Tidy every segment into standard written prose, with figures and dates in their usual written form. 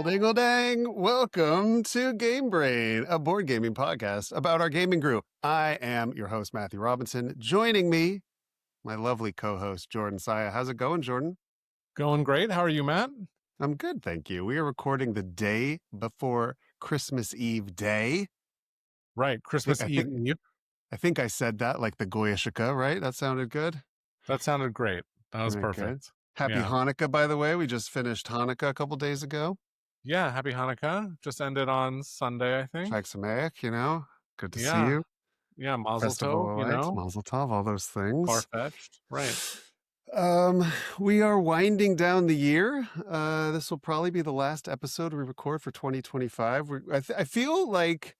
dingle dang. Welcome to Game Brain, a board gaming podcast about our gaming group. I am your host, Matthew Robinson. Joining me, my lovely co-host, Jordan Saya. How's it going, Jordan? Going great. How are you, Matt? I'm good, thank you. We are recording the day before Christmas Eve day. Right. Christmas Eve. I think I said that like the Goyashika, right? That sounded good. That sounded great. That was Very perfect. good. Happy Yeah. Hanukkah, by the way. We just finished Hanukkah a couple days ago. Yeah. Happy Hanukkah. Just ended on Sunday, I think. Chag Sameach, good to see Yeah. you. Yeah. Mazel Festival tov, of Lights, Mazel Tov, all those things. Far-fetched. Right. We are winding down the year. This will probably be the last episode we record for 2025. I feel like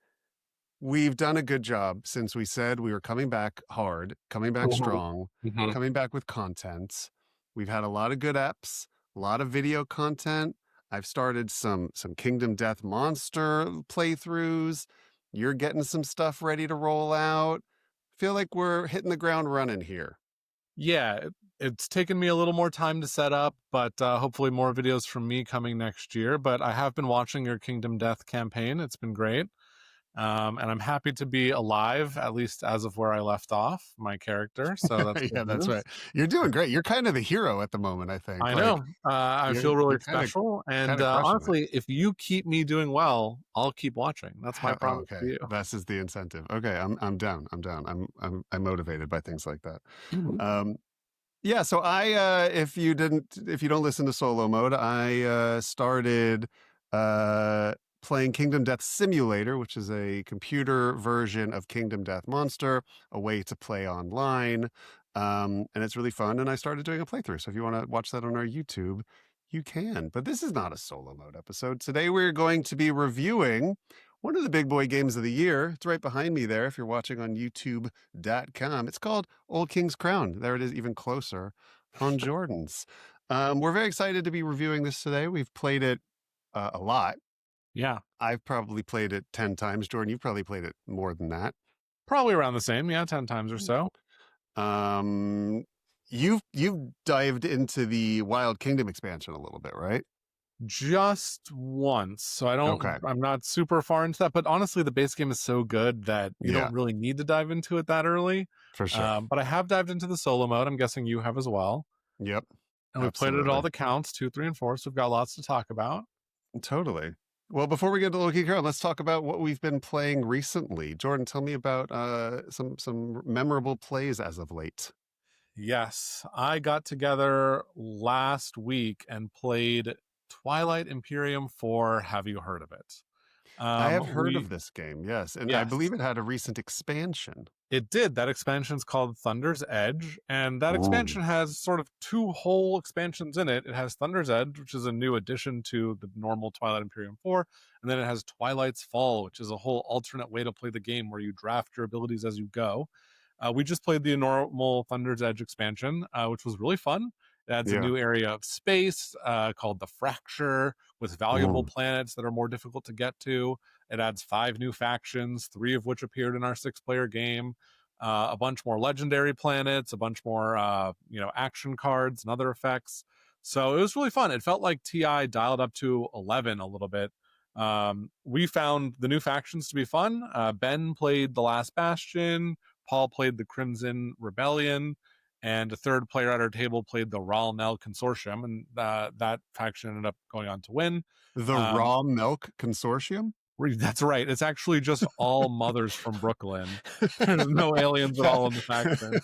we've done a good job since we said we were coming back hard, coming back strong, coming back with content. We've had a lot of good apps, a lot of video content. I've started some Kingdom Death Monster playthroughs. You're getting some stuff ready to roll out. Feel like we're hitting the ground running here. Yeah. It's taken me a little more time to set up, but hopefully more videos from me coming next year. But I have been watching your Kingdom Death campaign. It's been great. And I'm happy to be alive, at least as of where I left off, my character. So that's yeah, that's right. You're doing great. You're kind of the hero at the moment, I think. I know. I feel really special. And honestly, if you keep me doing well, I'll keep watching. That's my promise to you. This is the incentive. Okay, I'm down. I'm motivated by things like that. Yeah, so if you don't listen to solo mode, I started playing Kingdom Death Simulator, which is a computer version of Kingdom Death Monster, a way to play online. And it's really fun. And I started doing a playthrough. So if you want to watch that on our YouTube, you can. But this is not a solo mode episode. Today we're going to be reviewing one of the big boy games of the year. It's right behind me there if you're watching on youtube.com. It's called Old King's Crown. There it is, even closer on Jordan's. We're very excited to be reviewing this today. We've played it a lot. Yeah. I've probably played it 10 times. Jordan, you've probably played it more than that. Probably around the same. Yeah, 10 times or so. You've dived into the Wild Kingdom expansion a little bit, right? Just once. So I'm not super far into that, but honestly, the base game is so good that you don't really need to dive into it that early. For sure. But I have dived into the solo mode. I'm guessing you have as well. Yep. And we've played it at all the counts, 2, 3, and 4. So we've got lots to talk about. Totally. Well, before we get to Loki Crown, let's talk about what we've been playing recently. Jordan, tell me about some memorable plays as of late. Yes, I got together last week and played Twilight Imperium 4. Have you heard of it? I have heard of this game, yes. And I believe it had a recent expansion. It did. That expansion's called Thunder's Edge, and that expansion has sort of 2 whole expansions in it. It has Thunder's Edge, which is a new addition to the normal Twilight Imperium 4, and then it has Twilight's Fall, which is a whole alternate way to play the game where you draft your abilities as you go. We just played the normal Thunder's Edge expansion, which was really fun. It adds a new area of space called the Fracture with valuable planets that are more difficult to get to. It adds 5 new factions, 3 of which appeared in our 6-player game, a bunch more legendary planets, a bunch more action cards and other effects. So it was really fun. It felt like TI dialed up to 11 a little bit. We found the new factions to be fun. Ben played the Last Bastion. Paul played the Crimson Rebellion. And a third player at our table played the Raw Nell Consortium, and that faction ended up going on to win. The Raw Milk Consortium? That's right. It's actually just all mothers from Brooklyn. There's no aliens at all in the faction.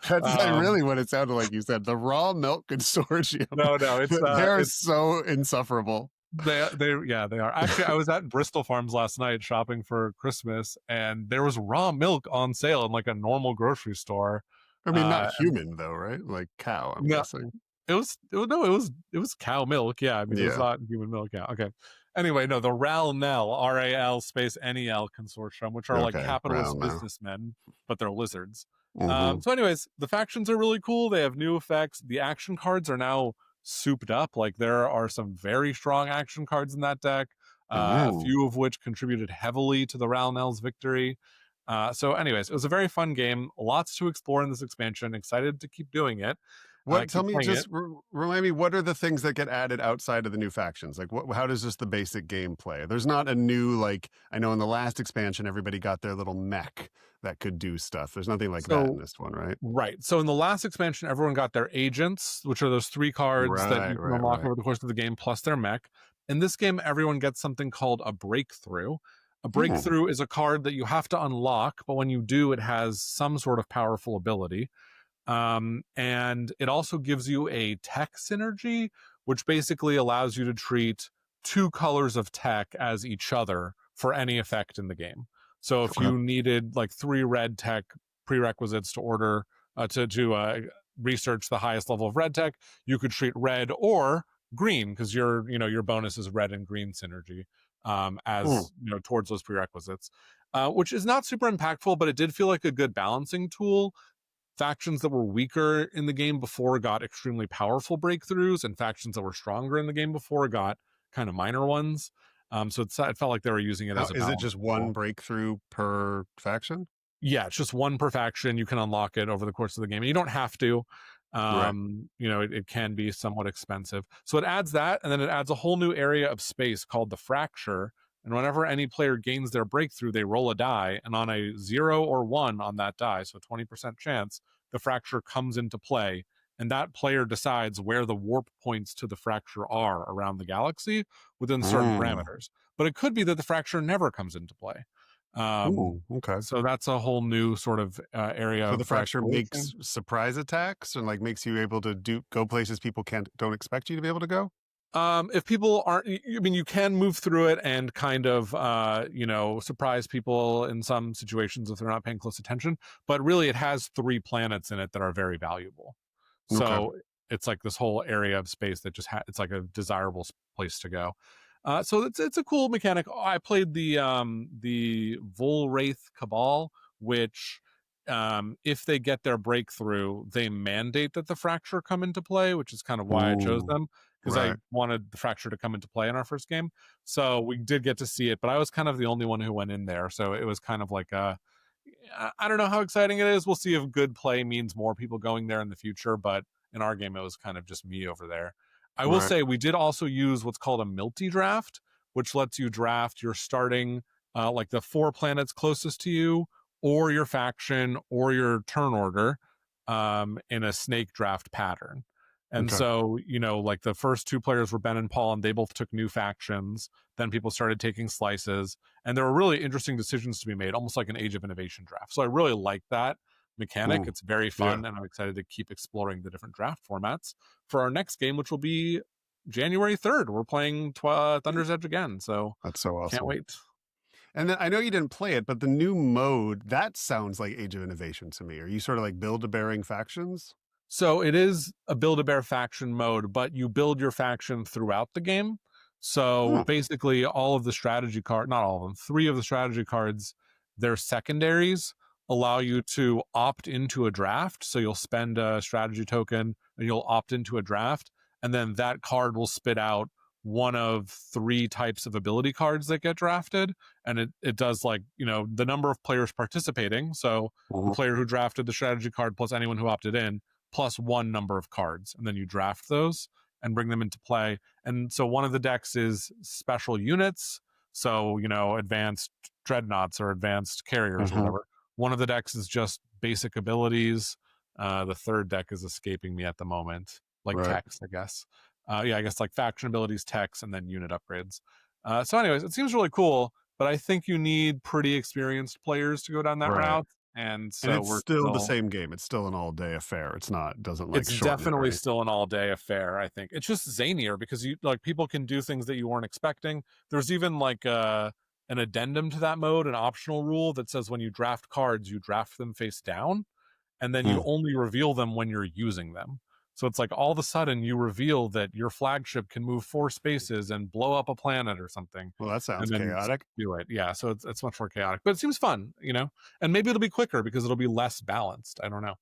That's really what it sounded like you said. The Raw Milk Consortium. No, they're so insufferable. They are. Actually, I was at Bristol Farms last night shopping for Christmas, and there was raw milk on sale in like a normal grocery store. I mean, not human though, right? Like cow, I'm guessing. It was cow milk. Yeah, I mean, it's not human milk. Yeah, okay. Anyway, no, the RAL-NEL, RAL space NEL consortium, which are like capitalist businessmen, but they're lizards. So anyways, the factions are really cool. They have new effects. The action cards are now souped up. Like there are some very strong action cards in that deck, a few of which contributed heavily to the RAL-NEL's victory. So anyways, it was a very fun game. Lots to explore in this expansion. Excited to keep doing it. What? Tell keep me, playing it. just remind me. What are the things that get added outside of the new factions? Like, what? How does just the basic game play? There's not a new like. I know in the last expansion, everybody got their little mech that could do stuff. There's nothing like that in So this one, right? right. So in the last expansion, everyone got their agents, which are those 3 cards that Right, you can right, unlock right. over the course of the game, plus their mech. In this game, everyone gets something called a breakthrough. A Hmm. breakthrough is a card that you have to unlock, but when you do, it has some sort of powerful ability. And it also gives you a tech synergy, which basically allows you to treat 2 colors of tech as each other for any effect in the game. So if Okay. you needed like 3 red tech prerequisites to order to research the highest level of red tech, you could treat red or green because your bonus is red and green synergy Hmm. as towards those prerequisites, which is not super impactful, but it did feel like a good balancing tool. Factions that were weaker in the game before got extremely powerful breakthroughs, and factions that were stronger in the game before got kind of minor ones. So it felt like they were using it How as a is it? balance Just one tool. breakthrough per faction? Yeah, it's just one per faction. You can unlock it over the course of the game. You don't have to. Right. It can be somewhat expensive. So it adds that, and then it adds a whole new area of space called the fracture. And whenever any player gains their breakthrough, they roll a die, and on a 0 or 1 on that die, so 20% chance, the fracture comes into play. And that player decides where the warp points to the fracture are around the galaxy within certain Hmm. parameters. But it could be that the fracture never comes into play. Um, Ooh, okay. so that's a whole new sort of area So the of fracture exploration. makes surprise attacks and like makes you able to go places people can't don't expect you to be able to go. If people aren't, I mean, you can move through it and kind of, surprise people in some situations if they're not paying close attention. But really, it has 3 planets in it that are very valuable. Okay. So it's like this whole area of space that it's like a desirable place to go. So it's a cool mechanic. I played the Volwraith Cabal, which if they get their breakthrough, they mandate that the fracture come into play, which is kind of why I chose Ooh. them because I Right. wanted the fracture to come into play in our first game. So we did get to see it, but I was kind of the only one who went in there. So it was kind of like I don't know how exciting it is. We'll see if good play means more people going there in the future, but in our game, it was kind of just me over there. I will Right. say we did also use what's called a multi draft, which lets you draft your starting, like the 4 planets closest to you, or your faction, or your turn order in a snake draft pattern. And Okay. so, like the first 2 players were Ben and Paul, and they both took new factions. Then people started taking slices, and there were really interesting decisions to be made, almost like an Age of Innovation draft. So I really like that mechanic. Ooh. It's very Yeah. fun, and I'm excited to keep exploring the different draft formats for our next game, which will be January 3rd. We're playing Thunder's Edge again, so That's so can't awesome. wait. And then I know you didn't play it, but the new mode, that sounds like Age of Innovation to me. Are you sort of like build a bearing factions? So it is a build a bear faction mode, but you build your faction throughout the game. So Hmm. basically, all of the strategy card, not all of them, 3 of the strategy cards, their secondaries allow you to opt into a draft. So you'll spend a strategy token and you'll opt into a draft. And then that card will spit out one of 3 types of ability cards that get drafted. And it does like, the number of players participating. So the Mhm. player who drafted the strategy card plus anyone who opted in plus 1 number of cards, and then you draft those and bring them into play. And so one of the decks is special units, so advanced dreadnoughts or advanced carriers or Mhm. whatever. One of the decks is just basic abilities. The third deck is escaping me at the moment, like Right. text, I guess. Yeah, I guess like faction abilities, text, and then unit upgrades. So, anyways, it seems really cool, but I think you need pretty experienced players to go down that Right. route. And And so it's we're still the still same game. It's still an all day affair. It's not doesn't like it's shorten it or definitely anything. still an all day affair. I think it's just zanier because you like people can do things that you weren't expecting. There's even like an addendum to that mode, an optional rule that says when you draft cards, you draft them face down, and then Hmm. you only reveal them when you're using them. So it's like all of a sudden you reveal that your flagship can move 4 spaces and blow up a planet or something, Well, that sounds and then chaotic. do it. Yeah, so it's much more chaotic, but it seems fun, and maybe it'll be quicker because it'll be less balanced. I don't know.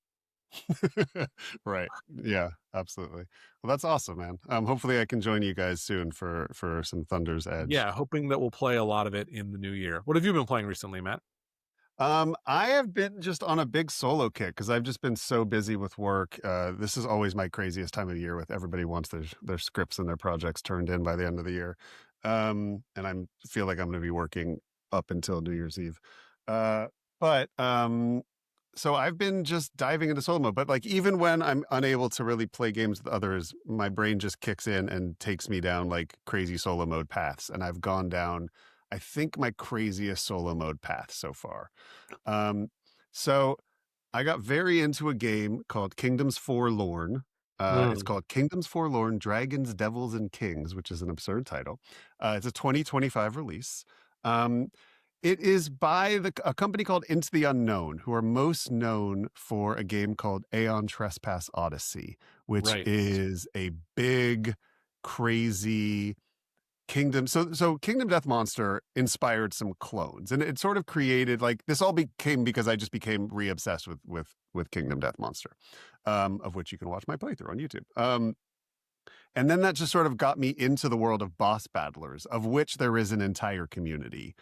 Right. Yeah, absolutely. Well, that's awesome, man. Hopefully I can join you guys soon for some Thunder's Edge. Yeah, hoping that we'll play a lot of it in the new year. What have you been playing recently, Matt? I have been just on a big solo kick because I've just been so busy with work. This is always my craziest time of year with everybody wants their scripts and their projects turned in by the end of the year. And I'm feel like I'm going to be working up until New Year's Eve. Uh, but so I've been just diving into solo mode, but like even when I'm unable to really play games with others, my brain just kicks in and takes me down like crazy solo mode paths. And I've gone down, I think, my craziest solo mode path so far. Um, so I got very into a game called Kingdoms Forlorn. It's Mm, called Kingdoms Forlorn Dragons, Devils, and Kings, which is an absurd title. It's a 2025 release. Um, it is by a company called Into the Unknown, who are most known for a game called Aeon Trespass Odyssey, which right. is a big, crazy so Kingdom Death Monster inspired some clones, and it sort of created like this all became because I just became re-obsessed with Kingdom Death Monster, of which you can watch my playthrough on YouTube. And then that just sort of got me into the world of boss battlers, of which there is an entire community.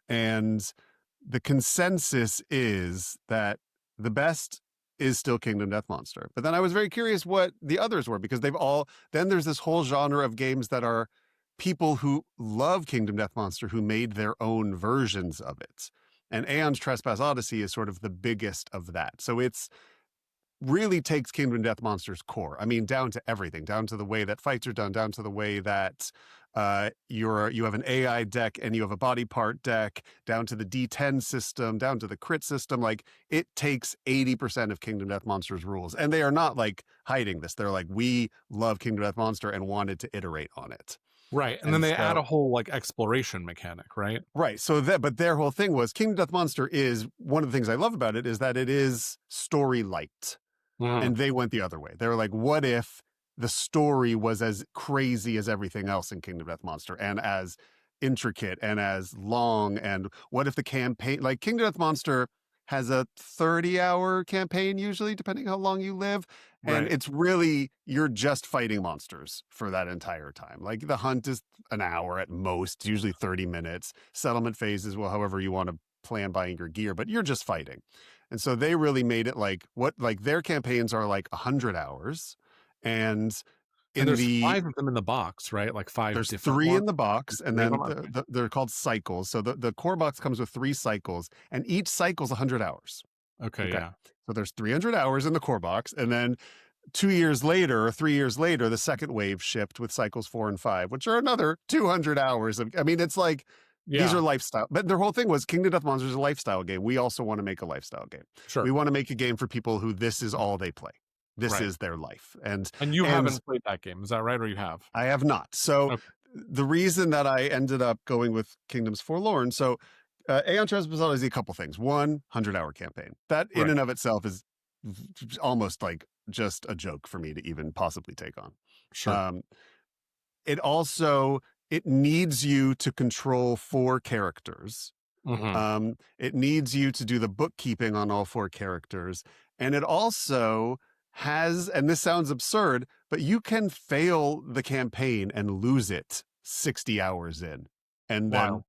And the consensus is that the best is still Kingdom Death Monster. But then I was very curious what the others were because then there's this whole genre of games that are people who love Kingdom Death Monster who made their own versions of it. And Aeon's Trespass Odyssey is sort of the biggest of that. So it's really takes Kingdom Death Monster's core. I mean, down to everything, down to the way that fights are done, down to the way that you have an AI deck and you have a body part deck, down to the D10 system, down to the crit system. Like it takes 80% of Kingdom Death Monster's rules, and they are not like hiding this. They're like, we love Kingdom Death Monster and wanted to iterate on it. Right. And then And they add so a whole like exploration mechanic, right? right. So that, but their whole thing was Kingdom Death Monster is one of the things I love about it is that it is story light, Mm, and they went the other way. They were like, what if the story was as crazy as everything else in Kingdom Death Monster and as intricate and as long? And what if the campaign, like Kingdom Death Monster, has a 30-hour campaign usually, depending how long you live. And right. it's really, you're just fighting monsters for that entire time. Like the hunt is an hour at most, usually 30 minutes. Settlement phases, well, however you want to plan buying your gear, but you're just fighting. And so they really made it like their campaigns are like 100 hours. And And in there's the five of them in the box, right? Like five there's different three ones. in the box, There's and three of then them. Okay. they're called cycles. So the core box comes with three cycles, and each cycle's 100 hours. Okay. Okay. Yeah. So there's 300 hours in the core box. And then 2 years later, or 3 years later, the second wave shipped with cycles 4 and 5, which are another 200 hours of, I mean, it's like, these Yeah. are lifestyle. But their whole thing was Kingdom Death Monsters is a lifestyle game. We also want to make a lifestyle game. We Sure. want to make a game for people who this is all they play. This Right. is their life. And And you and haven't played that game, is that right? Or you have? I have not. So Okay. the reason that I ended up going with Kingdoms Forlorn, so Aeon Trespass is a couple things. One, 100-hour campaign. That in Right. and of itself is almost like just a joke for me to even possibly take on. Sure. Um, it also it needs you to control four characters. Hmm. It needs you to do the bookkeeping on all four characters, and it also has, and this sounds absurd, but you can fail the campaign and lose it 60 hours in, and then Wild.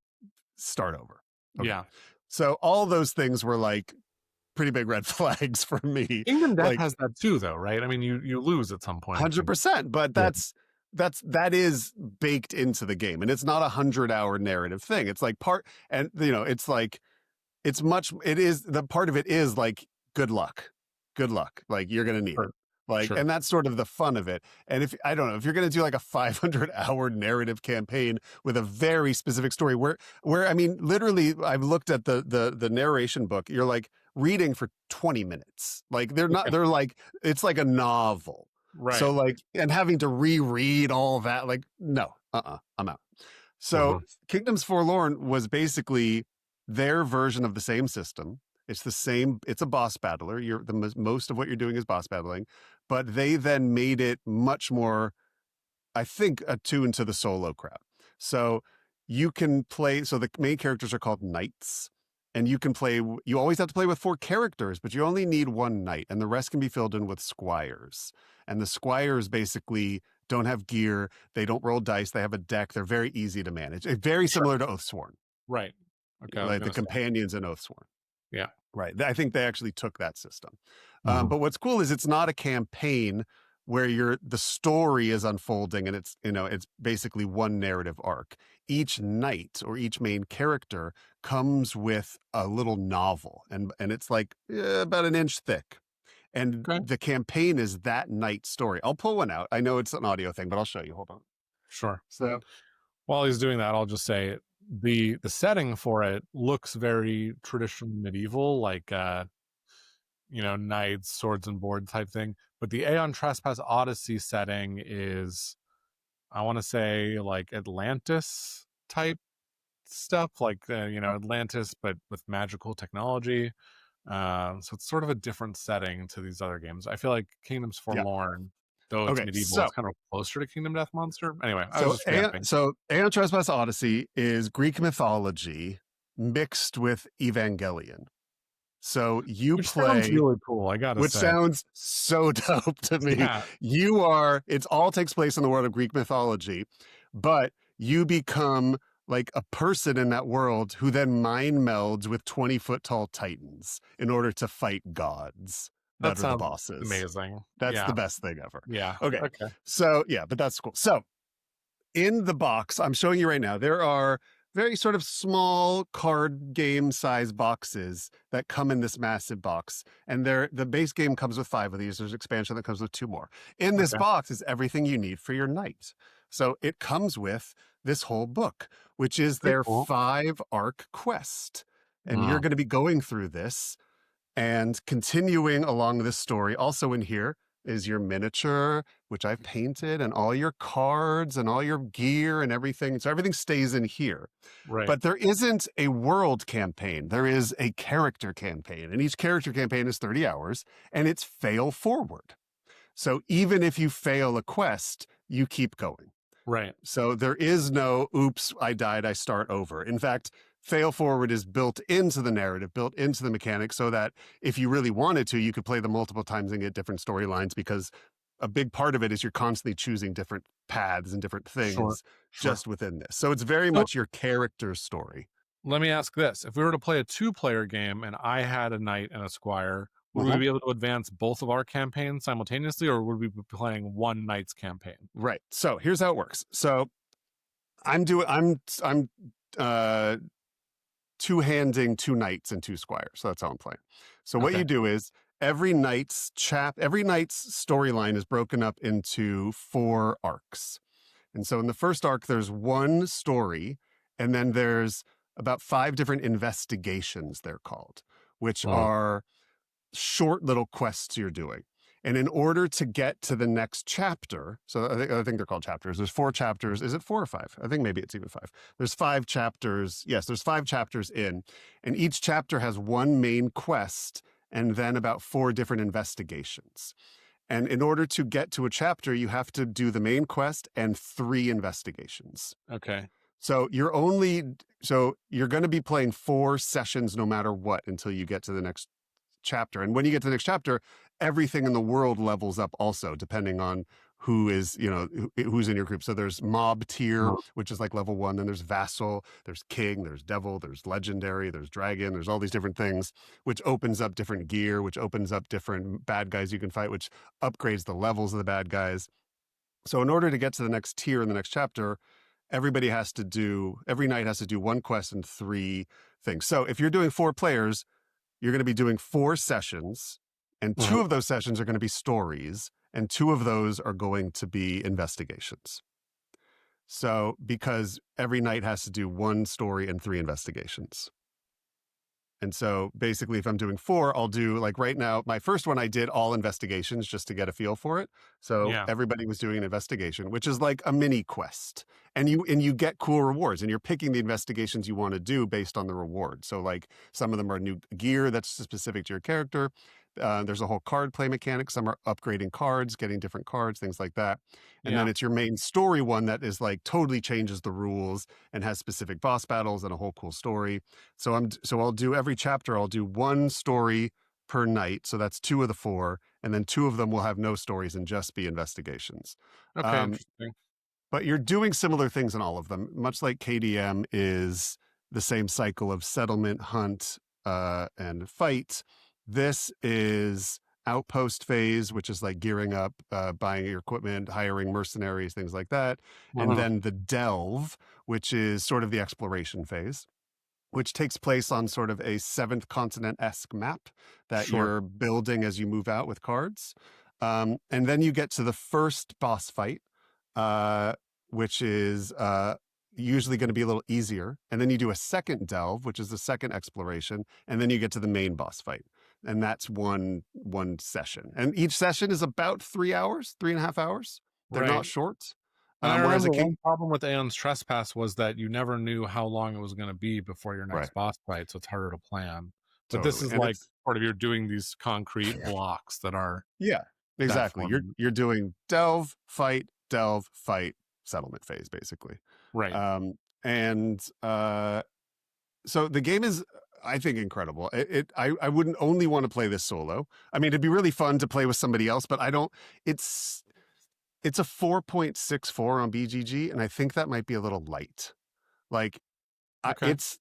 start over. Okay, Yeah. so all those things were like pretty big red flags for me, Kingdom Death like has that too, though, right? I mean, you lose at some point. 100%, but Yeah. that is baked into the game, and it's not 100-hour narrative thing. It's like part, and it's like it is the part of it is like good luck, good luck, like you're gonna need it, Sure. like, Sure. and that's sort of the fun of it. And if I don't know if you're gonna do like a 500-hour narrative campaign with a very specific story where I mean literally I've looked at the narration book, you're like reading for 20 minutes, like they're like it's like a novel. Right. So like, and having to reread all that, like, no, I'm out. So Hmm. Kingdoms Forlorn was basically their version of the same system. It's the same. It's a boss battler. You're most of what you're doing is boss battling, but they then made it much more, I think, attuned to the solo crowd. So you can play. So the main characters are called knights, and you can play. You always have to play with four characters, but you only need one knight, and the rest can be filled in with squires. And the squires basically don't have gear. They don't roll dice. They have a deck. They're very easy to manage. Very Sure. similar to Oathsworn, Right. Okay. I was like the gonna say. companions in Oathsworn. Yeah. Right. I think they actually took that system. Mhm. But what's cool is it's not a campaign where the story is unfolding and it's basically one narrative arc. Each knight or each main character comes with a little novel, and it's like about an inch thick. And Okay. the campaign is that night story. I'll pull one out. I know it's an audio thing, but I'll show you. Hold on. Sure. So While he's doing that, I'll just say the setting for it looks very traditional medieval, like knights, swords and board type thing. But the Aeon Trespass Odyssey setting is, I want to say, like Atlantis type stuff, like Atlantis, but with magical technology. So it's sort of a different setting to these other games. I feel like Kingdoms yeah. Forlorn, though it's Okay. medieval, So it's kind of closer to Kingdom Death Monster. Anyway, I was just yapping. Aeon Trespass Odyssey is Greek mythology mixed with Evangelion. So you Which sounds play, really cool, I gotta which say. sounds so dope to me. Yeah, It all takes place in the world of Greek mythology, but you become like a person in that world who then mind melds with 20-foot tall titans in order to fight gods that that are the sounds bosses. amazing. That's the Yeah, best thing ever. yeah, Okay. okay. So, yeah, but that's cool. So, in the box, I'm showing you right now, there are very sort of small card game size boxes that come in this massive box. And the base game comes with 5 of these. There's expansion that comes with 2 more. In this Okay, box is everything you need for your night. So it comes with this whole book, which is pretty their cool. 5 arc quest. And you're Mm, going to be going through this and continuing along this story. Also in here is your miniature, which I've painted, and all your cards and all your gear and everything. So everything stays in here. right, But there isn't a world campaign. There is a character campaign. And each character campaign is 30 hours, and it's fail forward. So even if you fail a quest, you keep going. right, So there is no, oops, I died, I start over. In fact, fail forward is built into the narrative, built into the mechanic, so that if you really wanted to, you could play them multiple times and get different storylines, because a big part of it is you're constantly choosing different paths and different sure, things sure. just within this. So it's very So much your character's story. let me ask this: if we were to play a two-player game and I had a knight and a squire, would we Mhm. be able to advance both of our campaigns simultaneously, or would we be playing one knight's campaign? Right. So here's how it works. So I'm uh two-handing 2 knights and 2 squires. So that's how I'm playing. So what you Okay, do is every knight's storyline is broken up into 4 arcs. And so in the first arc, there's one story, and then there's about 5 different investigations, they're called, which mm, are short little quests you're doing. And in order to get to the next chapter, so I think they're called chapters. There's 4 chapters. Is it 4 or 5? I think maybe it's even 5. There's 5 chapters. Yes, there's 5 chapters in, and each chapter has one main quest and then about 4 different investigations. And in order to get to a chapter, you have to do the main quest and 3 investigations. okay, So you're going to be playing 4 sessions no matter what until you get to the next chapter. And when you get to the next chapter, everything in the world levels up also, depending on who's in your group. So there's mob tier, mm, which is like level 1. Then there's vassal, there's king, there's devil, there's legendary, there's dragon, there's all these different things, which opens up different gear, which opens up different bad guys you can fight, which upgrades the levels of the bad guys. So in order to get to the next tier in the next chapter, every night has to do 1 quest and 3 things. So if you're doing 4 players, you're going to be doing 4 sessions, and 2 mhm. of those sessions are going to be stories, and 2 of those are going to be investigations. So, because every night has to do 1 story and 3 investigations. And so basically, if I'm doing 4, I'll do, like, right now, my first one, I did all investigations just to get a feel for it. So Yeah, everybody was doing an investigation, which is like a mini quest. And you get cool rewards, and you're picking the investigations you want to do based on the reward. So like some of them are new gear that's specific to your character. There's a whole card play mechanic. Some are upgrading cards, getting different cards, things like that. And then yeah, it's your main story one that is like totally changes the rules and has specific boss battles and a whole cool story. So I'll do every chapter. I'll do 1 story per night. So that's 2 of the 4, and then 2 of them will have no stories and just be investigations. okay, Um, interesting. but you're doing similar things in all of them, much like KDM is the same cycle of settlement, hunt, and fight. This is outpost phase, which is like gearing up, buying your equipment, hiring mercenaries, things like that. And Uh-huh. then the delve, which is sort of the exploration phase, which takes place on sort of a seventh continent-esque map that Sure. you're building as you move out with cards. And then you get to the first boss fight, uh, which is usually going to be a little easier. And then you do a second delve, which is the second exploration, and then you get to the main boss fight. And that's one session. And each session is about 3 hours, 3.5 hours. They're not Right. short. And I Whereas a remember king, one problem with Aeon's Trespass was that you never knew how long it was going to be before your right, next boss fight, so it's harder to plan. But this totally. is And like it's part of you're doing these concrete blocks that are yeah, that exactly. You're form. you're doing delve, fight, settlement phase, basically. Right. Um, and so the game is, I think, incredible. I wouldn't only want to play this solo. I mean, it'd be really fun to play with somebody else, but I don't. It's it's a 4.64 on BGG, and I think that might be a little light. Like, Okay. it's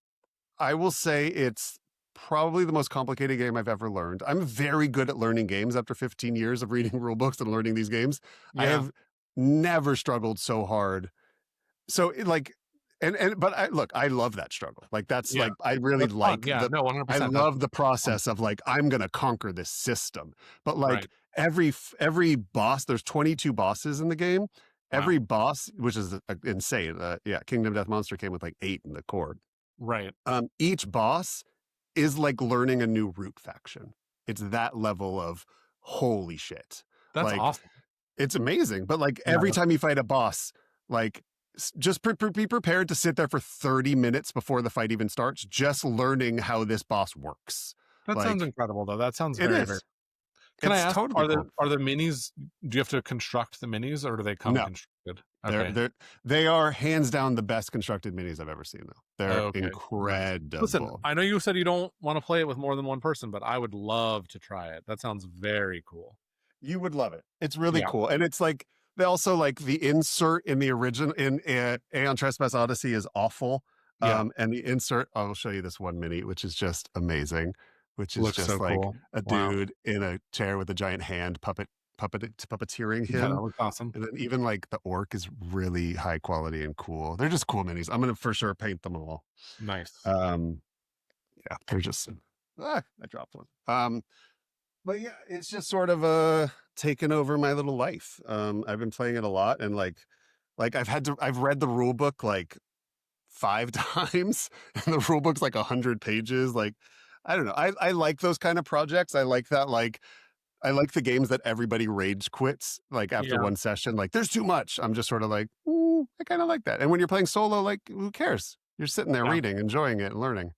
I will say it's probably the most complicated game I've ever learned. I'm very good at learning games after 15 years of reading rule books and learning these games. I Yeah. have never struggled so hard. So like and but look, I love that struggle. Like that's Yeah. like I really That's fun. like Yeah. the No, I 100%. That's love the fun. process of like I'm going to conquer this system. But like Right. every boss, there's 22 bosses in the game. Wow. Every boss, which is insane. Yeah, Kingdom Death Monster came with like 8 in the core. Right. Each boss is like learning a new root faction. It's that level of holy shit. That's Like awesome. it's amazing. But like Yeah. every time you fight a boss, like just be prepared to sit there for 30 minutes before the fight even starts, just learning how this boss works. That sounds Like incredible though. That sounds it very, very. is. Can I It's ask, totally fun. are the minis, do you have to construct the minis or do they come No, constructed? they're Okay. they're they are hands down the best constructed minis I've ever seen though. They're Okay. Nice. Listen, incredible. I know you said you don't want to play it with more than one person, but I would love to try it. That sounds very cool. You would love it. It's really Yeah. cool. And it's like they also like the insert in the original in Aeon Trespass Odyssey is awful. Yeah. And the insert, I'll show you this one mini, which is just amazing, which is Looks just so like cool. a Wow. dude in a chair with a giant hand puppeteering Yeah, that him. looks awesome. And then even like the orc is really high quality and cool. They're just cool minis. I'm gonna for sure paint them all. Nice. Um, yeah, they're just I dropped one. But yeah, it's just sort of taken over my little life. I've been playing it a lot, and like I've read the rule book like 5 times, and the rule book's like 100 pages. Like I don't know. I like those kind of projects. I like that. Like I like the games that everybody rage quits like after Yeah. one session. Like there's too much. I'm just sort of like I kind of like that. And when you're playing solo, like who cares? You're sitting there Yeah. reading, enjoying it, and learning,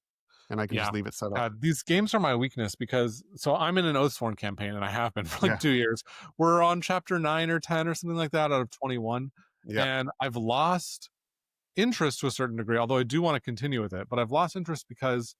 and I can Yeah. just leave it set up. God, these games are my weakness because so I'm in an Oathsworn campaign and I have been for like Yeah, 2 years. We're on chapter 9 or 10 or something like that out of 21. yeah, And I've lost interest to a certain degree, although I do want to continue with it. But I've lost interest because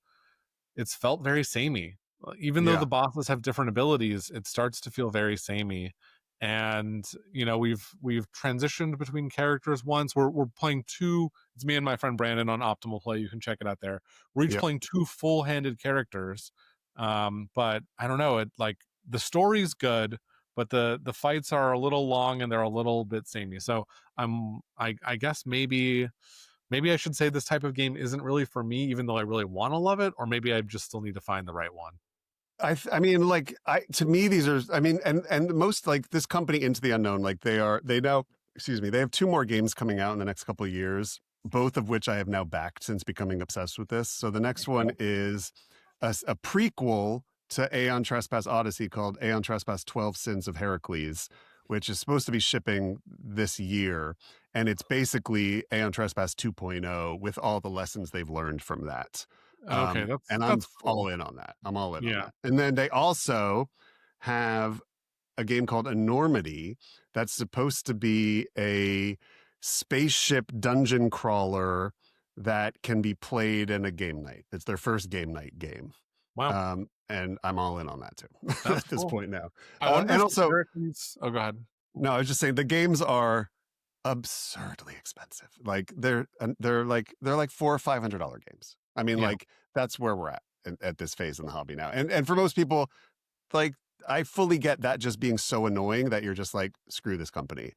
it's felt very samey. Even though yeah, the bosses have different abilities, it starts to feel very samey. And we've transitioned between characters once. We're playing two. It's me and my friend Brandon on Optimal Play. You can check it out there. We're each yep. playing two full-handed characters. But I don't know. It like the story's good, but the fights are a little long and they're a little bit samey. So I guess maybe I should say this type of game isn't really for me, even though I really want to love it, or maybe I just still need to find the right one. I mean, like, to me, these are, I mean, and most like this company Into the Unknown, like they now, excuse me, they have 2 more games coming out in the next couple of years, both of which I have now backed since becoming obsessed with this. So the next one is a prequel to Aeon Trespass Odyssey called Aeon Trespass 12 Sins of Heracles, which is supposed to be shipping this year. And it's basically Aeon Trespass 2.0 with all the lessons they've learned from that. Okay, And I'm that's all cool. in on that. I'm all in on Yeah. that. And then they also have a game called Enormity that's supposed to be a spaceship dungeon crawler that can be played in a game night. It's their first game night game. Wow, And I'm all in on that too that's at this cool. point now. I wonder And if also, Americans. Oh, go ahead. no, I was just saying the games are absurdly expensive. Like they're like $400 or $500 games. I mean, Yeah. like that's where we're at. at this phase in the hobby now. And for most people, like, I fully get that just being so annoying that you're just like, screw this company.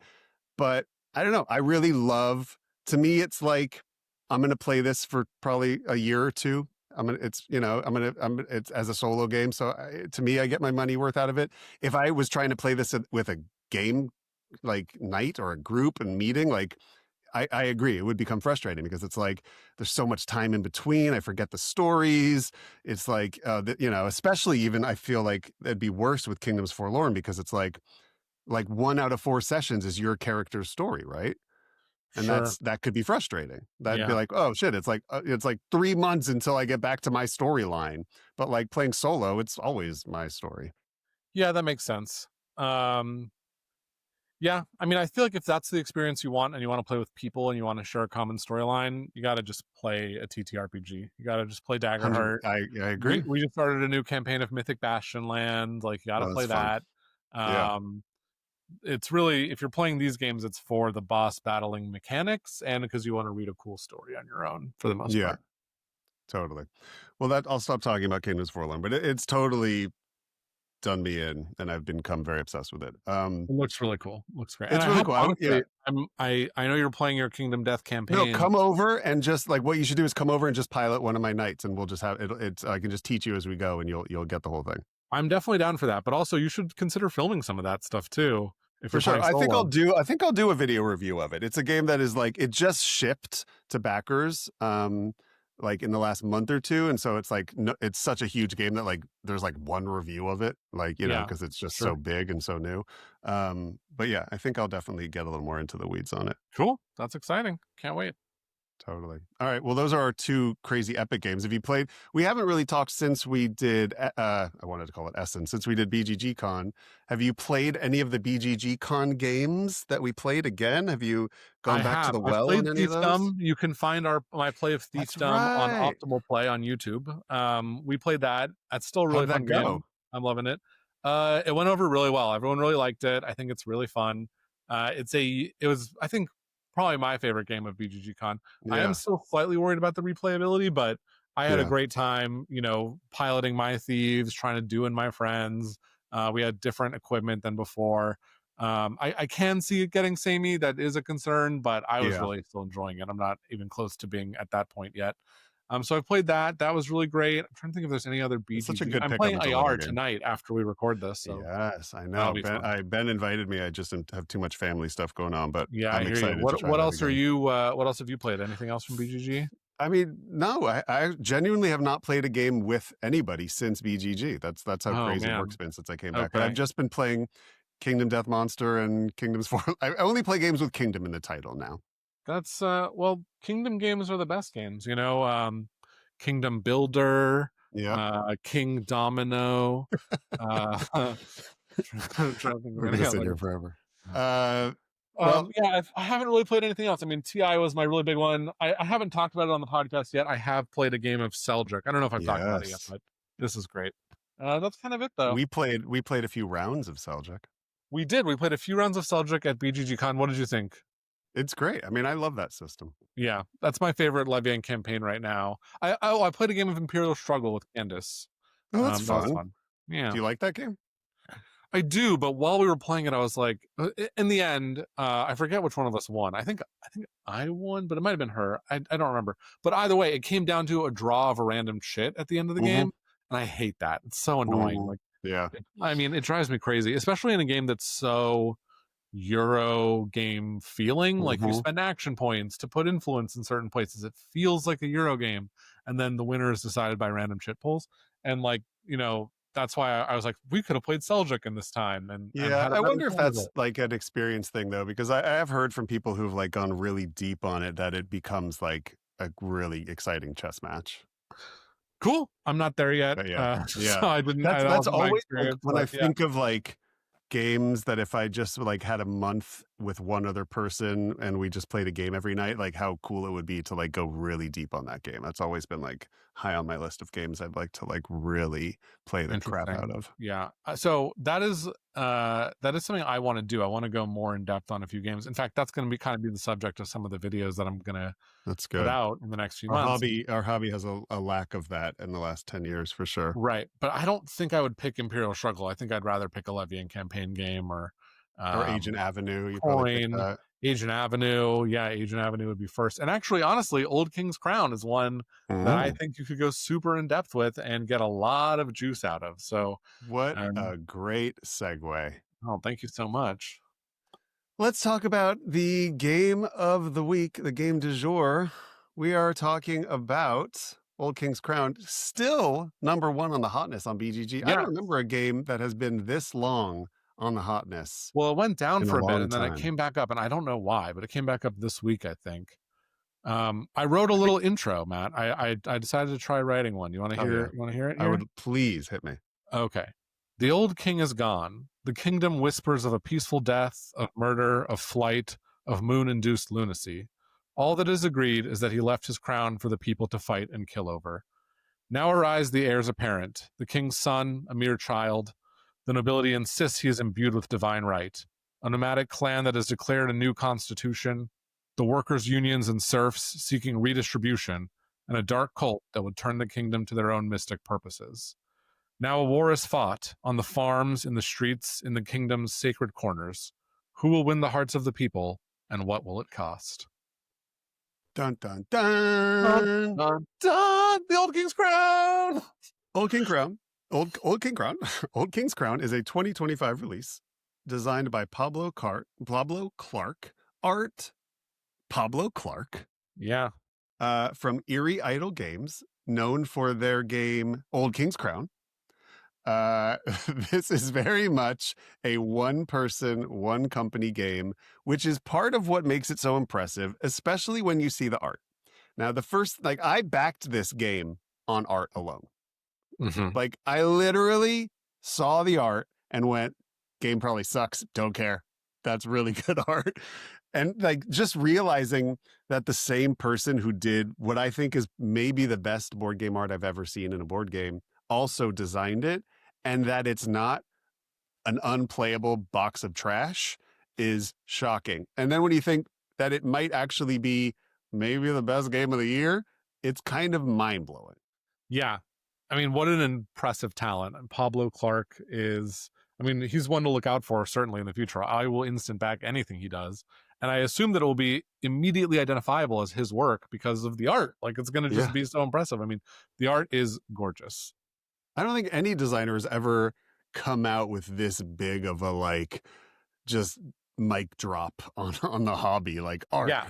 But I don't know. I really love, to me, it's like, I'm going to play this for probably a year or two. It's, it's as a solo game. So to me, I get my money worth out of it. If I was trying to play this with a game like night or a group and meeting, like, I agree. It would become frustrating because it's like there's so much time in between. I forget the stories. It's like, especially even I feel like it'd be worse with Kingdoms Forlorn because it's like 1 out of 4 sessions is your character's story, right? And Sure. that could be frustrating. That'd be Yeah. like, oh shit, it's like 3 months until I get back to my storyline. But like playing solo, it's always my story. Yeah, that makes sense. Um, yeah, I mean, I feel like if that's the experience you want and you want to play with people and you want to share a common storyline, you got to just play a TTRPG. You got to just play 100. Daggerheart. I We agree. we just started a new campaign of Mythic Bastion Land. Like, you got to Oh, that's play fun. that. Yeah, Um, it's really, if you're playing these games, it's for the boss battling mechanics and because you want to read a cool story on your own for the most yeah, part. totally. Well, that I'll stop talking about Kingdoms Forlorn, but it's totally done me in, and I've become very obsessed with it. It looks really cool. Looks great. And It's I really have cool. Yeah. honestly, I know you're playing your Kingdom Death No, campaign. come over and just like what you should do is come over and just pilot one of my nights, and we'll just have it. It's I can just teach you as we go, and you'll get the whole thing. I'm definitely down for that, but also you should consider filming some of that stuff too if For you're sure. playing solo. I think I'll do a video review of it. It's a game that is like it just shipped to backers like in the last month or two, and so it's like no, it's such a huge game that like there's like one review of it, like, Yeah, because it's just so sure. big and so new. But yeah, I think I'll definitely get a little more into the weeds on it. Cool. That's exciting. Can't wait. Totally. All right. Well, those are our two crazy epic games. Have you played? We haven't really talked since we did. I wanted to call it Essen. Since we did BGG Con, have you played any of the BGG Con games that we played again? Have you I gone back to have. the I've well on played any of those? Thiefdom. You can find my play of That's Thiefdom on right. Optimal Play on YouTube. We played that. That's still a How really did that fun go? game. I'm loving it. It went over really well. Everyone really liked it. I think it's really fun. It was, I think, probably my favorite game of BGG Con. I am Yeah. still slightly worried about the replayability, but I had a Yeah. great time, piloting my thieves, trying to do in my friends. We had different equipment than before. I can see it getting samey. That is a concern, but I was Yeah. really still enjoying it. I'm not even close to being at that point yet. So I played that. That was really great. I'm trying to think if there's any other It's such a BGG. good I'm pick on playing the deliver IR game. tonight after we record this, so Yes, I that'll know. be fun. Ben invited me. I just have too much family stuff going on, but Yeah, I I'm hear you. excited to What try what that else are again. you? What else have you played? Anything else from BGG? I mean, no, I genuinely have not played a game with anybody since BGG. That's how Oh crazy work's man. been since I came back. But I've Okay. just been playing Kingdom Death Monster and Kingdoms 4. I only play games with Kingdom in the title now. That's well, Kingdom games are the best games, Kingdom Builder, Yeah, King Domino, trying to think of we're gonna any sit here others. forever. Uh, well, Yeah, I haven't really played anything else. I mean, TI was my really big one. I haven't talked about it on the podcast yet. I have played a game of Seldrick. I don't know if I've talked about it yet, yes, but this is great. That's kind of it, though. we played a few rounds of Seljuk. We did. We played a few rounds of Seldrick at BGG Con. What did you think? It's great. I mean, I love that system. Yeah, that's my favorite Levian campaign right now. I played a game of Imperial Struggle with Candace. Oh, that's That was fun. fun. Yeah, Do you like that game? I do. But while we were playing it, I was like, in the end, I forget which one of us won. I think I won, but it might have been her. I don't remember. But either way, it came down to a draw of a random shit at the end of the Mm-hmm. game, and I hate that. It's so annoying. Mm-hmm. Like, Yeah. I mean, it drives me crazy, especially in a game that's so Euro game feeling. Like, you Mm-hmm. spend action points to put influence in certain places. It feels like a Euro game, and then the winner is decided by random shit pulls. And like, that's why I was like, we could have played Seljuk in this time and Yeah, had a I better wonder if time of that's it. like an experience thing though, because I have heard from people who've like gone really deep on it that it becomes like a really exciting chess match. Cool. I'm not there yet. But yeah, So yeah, I didn't. That that's wasn't my always like experience, when I but yeah. think of like games that if I just like had a month with one other person and we just played a game every night, like how cool it would be to like go really deep on that game. That's always been like high on my list of games I'd like to like really play the crap out Interesting. of. Yeah. So that is something I want to do. I want to go more in depth on a few games. In fact, that's going to be kind of be the subject of some of the videos that I'm going to That's put good. out in the next few Our months. hobby has a lack of that in the last 10 years for sure. Right. But I don't think I would pick Imperial Struggle. I think I'd rather pick a Levian campaign game or Or Agent um, Avenue, you probably picked Coin, that. Agent Avenue. Yeah, Agent Avenue would be first. And actually, honestly, Old King's Crown is one that I Mm. think you could go super in depth with and get a lot of juice out of. So, What um, a great segue. oh, thank you so much. Let's talk about the game of the week, the game du jour. We are talking about Old King's Crown, still number one on the hotness on BGG. I Yeah. don't remember a game that has been this long on the hotness Well, it went down in a for a bit long and then it time. came back up, and I don't know why, but it came back up this week, I think. I wrote a I think, little intro, Matt. I decided to try writing one. oh yeah, You want to hear it I here? would please hit me. Okay. The old king is gone. The kingdom whispers of a peaceful death, of murder, of flight, of moon induced lunacy. All that is agreed is that he left his crown for the people to fight and kill over. Now arise the heirs apparent, the king's son, a mere child. The nobility insists he is imbued with divine right. A nomadic clan that has declared a new constitution, the workers' unions and serfs seeking redistribution, and a dark cult that would turn the kingdom to their own mystic purposes. Now a war is fought on the farms, in the streets, in the kingdom's sacred corners. Who will win the hearts of the people, and what will it cost? Dun dun Dun, dun. dun, dun, the old king's crown. Old King Crown. Old King Crown. Old King's Crown is a 2025 release designed by Pablo Clark, art Pablo Clark, Yeah. from Eerie Idle Games, known for their game Old King's Crown. This is very much a one person, one company game, which is part of what makes it so impressive, especially when you see the art. Now, I backed this game on art alone. Mm-hmm. Like, I literally saw the art and went, game probably sucks. Don't care. That's really good art. And like, just realizing that the same person who did what I think is maybe the best board game art I've ever seen in a board game also designed it, and that it's not an unplayable box of trash is shocking. And then when you think that it might actually be maybe the best game of the year, it's kind of mind blowing. Yeah. I mean, what an impressive talent. And Pablo Clark is, I mean, he's one to look out for certainly in the future. I will instant back anything he does. And I assume that it will be immediately identifiable as his work because of the art. Like, it's going to just Yeah. be so impressive. I mean, the art is gorgeous. I don't think any designer has ever come out with this big of a like just mic drop on the hobby, like art, Yeah.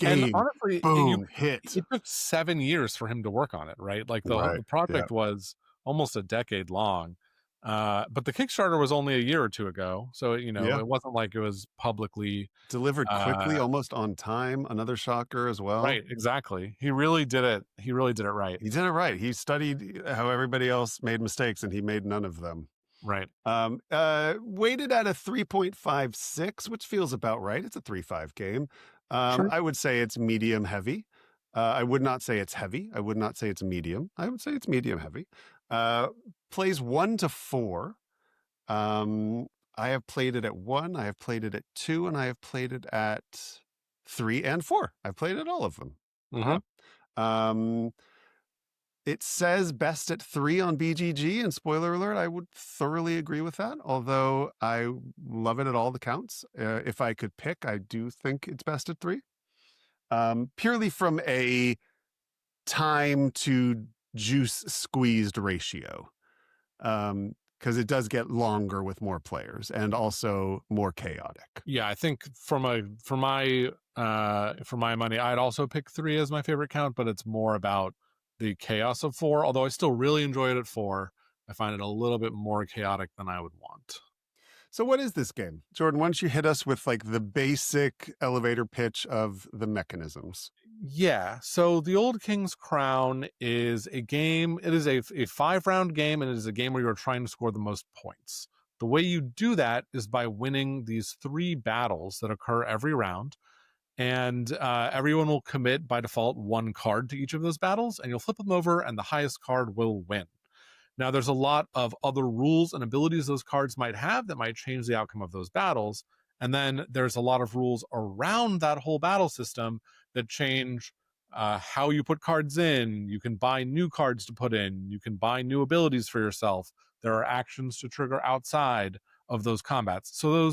And game, honestly, boom, hit. it took 7 years for him to work on it, right? Like Right. the Yeah. project was almost a decade long. But the Kickstarter was only a year or two ago. So, Yeah. it wasn't like it was publicly Delivered quickly, uh, almost on time. Another shocker as well. right, exactly. He really did it. He really did it right. He did it right. He studied how everybody else made mistakes and he made none of them. Right. Weighted at a 3.56, which feels about right. It's a 3.5 game. Sure. I would say it's medium heavy. I would not say it's heavy. I would not say it's medium. I would say it's medium heavy. Plays 1 to 4. I have played it at 1, I have played it at 2, and I have played it at 3 and 4. I've played it all of them. Mm-hmm. It says best at 3 on BGG, and spoiler alert, I would thoroughly agree with that, although I love it at all the counts. If I could pick, I do think it's best at 3. Purely from a time to juice squeezed ratio. Because it does get longer with more players and also more chaotic. Yeah, I think for my money, I'd also pick 3 as my favorite count, but it's more about the chaos of 4. Although I still really enjoy it at 4, I find it a little bit more chaotic than I would want. So what is this game? Jordan, why don't you hit us with like the basic elevator pitch of the mechanisms? Yeah, so the Old King's Crown is a game. It is a 5-round game, and it is a game where you're trying to score the most points. The way you do that is by winning these 3 battles that occur every round, and everyone will commit by default 1 card to each of those battles, and you'll flip them over, and the highest card will win. Now, there's a lot of other rules and abilities those cards might have that might change the outcome of those battles. And then there's a lot of rules around that whole battle system that change how you put cards in. You can buy new cards to put in. You can buy new abilities for yourself. There are actions to trigger outside of those combats. So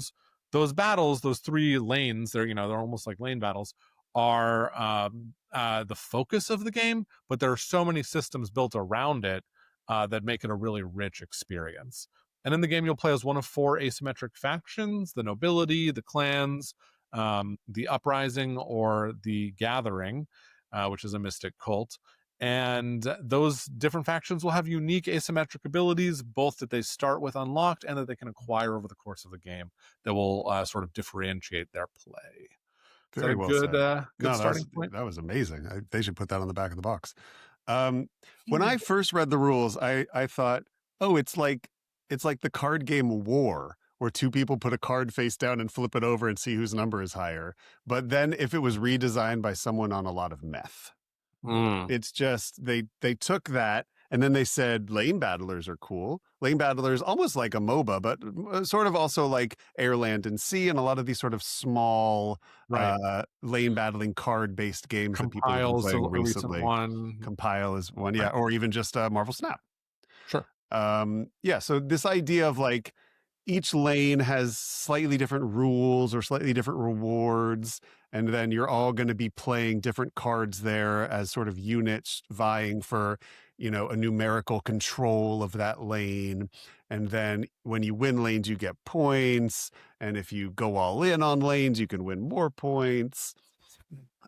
those battles, those 3 lanes, they're almost like lane battles, are the focus of the game. But there are so many systems built around it that make it a really rich experience. And in the game, you'll play as one of 4 asymmetric factions: the nobility, the clans, the uprising, or the gathering, which is a mystic cult. And those different factions will have unique asymmetric abilities, both that they start with unlocked and that they can acquire over the course of the game, that will sort of differentiate their play. Is that Very a well good said. good No, starting point? that was amazing. They should put that on the back of the box. Um, when Hmm. I first read the rules, I thought, oh, it's like the card game War, where 2 people put a card face down and flip it over and see whose number is higher. But then if it was redesigned by someone on a lot of meth, Mm, it's just they took that and then they said lane battlers are cool. Lane battlers almost like a MOBA, but sort of also like Air, Land, and Sea, and a lot of these sort of small right. lane battling card based games that people have been Compiles playing a recent recently. one. Compile is one, yeah, Right. or even just Marvel Snap. Sure. Yeah, so this idea of like each lane has slightly different rules or slightly different rewards, and then you're all going to be playing different cards there as sort of units vying for, a numerical control of that lane. And then when you win lanes, you get points, and if you go all in on lanes, you can win more points.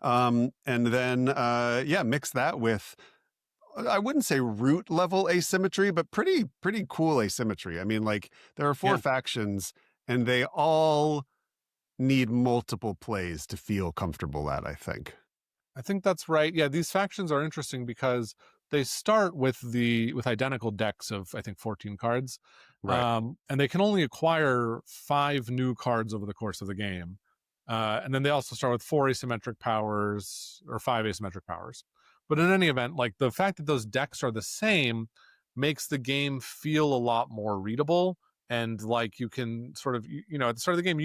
And then yeah, mix that with, I wouldn't say root level asymmetry, but pretty cool asymmetry. I mean, like there are 4 Yeah. factions and they all need multiple plays to feel comfortable at, I think. I think that's right. Yeah, these factions are interesting because they start with identical decks of, I think, 14 cards, Right. and they can only acquire 5 new cards over the course of the game. And then they also start with 4 asymmetric powers or 5 asymmetric powers. But in any event, like the fact that those decks are the same makes the game feel a lot more readable. And like you can sort of, at the start of the game,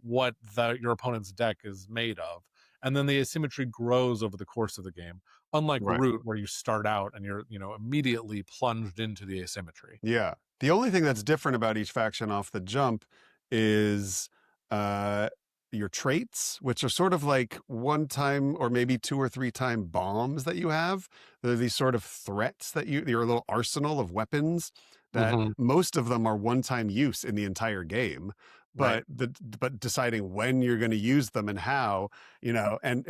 what your opponent's deck is made of, and then the asymmetry grows over the course of the game, unlike Right. root where you start out and you're immediately plunged into the asymmetry. Yeah. The only thing that's different about each faction off the jump is uh your traits, which are sort of like one time or maybe 2 or 3 time bombs that you have. They're these sort of threats that your little arsenal of weapons that Hmm. most of them are one-time use in the entire game. Right. But deciding when you're going to use them and how, and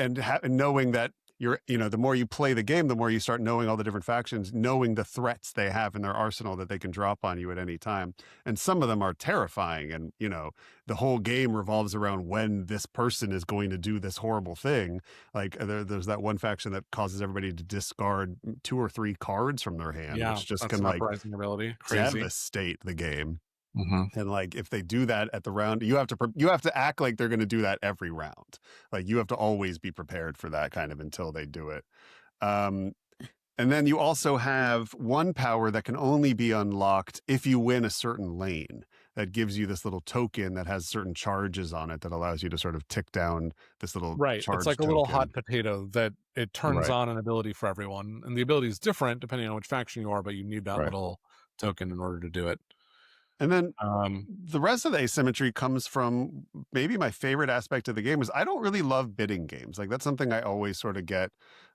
knowing that the more you play the game, the more you start knowing all the different factions, knowing the threats they have in their arsenal that they can drop on you at any time. And some of them are terrifying. And, the whole game revolves around when this person is going to do this horrible thing. Like there's that one faction that causes everybody to discard 2 or 3 cards from their hand, Yeah, which just that's can an like uprising ability. Crazy. devastate the game. Hmm. And like if they do that at the round, you have to act like they're going to do that every round. Like you have to always be prepared for that kind of until they do it. Um, and then you also have one power that can only be unlocked if you win a certain lane. That gives you this little token that has certain charges on it that allows you to sort of tick down this little Right. It's charge like a little hot token. potato that it turns Right. on an ability for everyone. And the ability is different depending on which faction you are, but you need that Right. little token in order to do it. And then Um, the rest of the asymmetry comes from maybe my favorite aspect of the game is I don't really love bidding games. Like that's something I always sort of get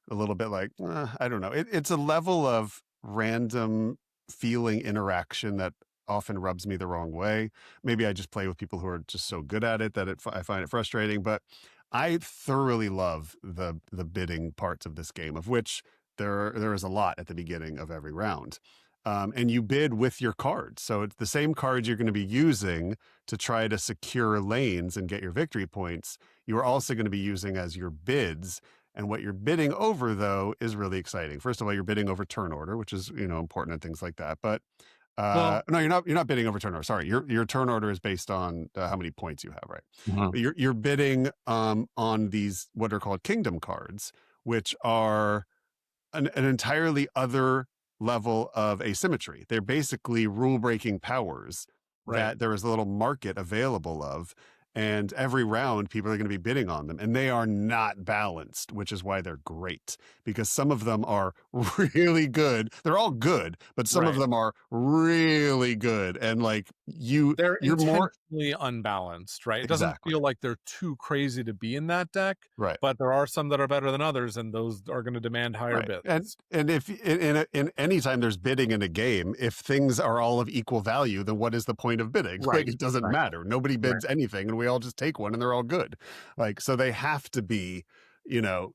a little bit like, I don't know. It's a level of random feeling interaction that often rubs me the wrong way. Maybe I just play with people who are just so good at it that I find it frustrating. But I thoroughly love the bidding parts of this game, of which there is a lot at the beginning of every round. And you bid with your cards. So it's the same cards you're going to be using to try to secure lanes and get your victory points. You are also going to be using as your bids. And what you're bidding over, though, is really exciting. First of all, you're bidding over turn order, which is important and things like that. But Well, No, you're not bidding over turn order. Sorry, your turn order is based on how many points you have, right? mhm, You're bidding on these what are called kingdom cards, which are an entirely other level of asymmetry. They're basically rule breaking powers right. that there is a little market available of. And every round, people are going to be bidding on them, and they are not balanced, which is why they're great because some of them are really good. They're all good, but some of Right. them are really good. And like They're you're more intentionally unbalanced, right? It doesn't exactly feel like they're too crazy to be in that deck, right. but there are some that are better than others, and those are going to demand higher Right. bids. And if in any time there's bidding in a game, if things are all of equal value, then what is the point of bidding? Like Right. it doesn't Right. matter. Nobody Right. bids anything and we all just take one and they're all good. Like so they have to be, you know,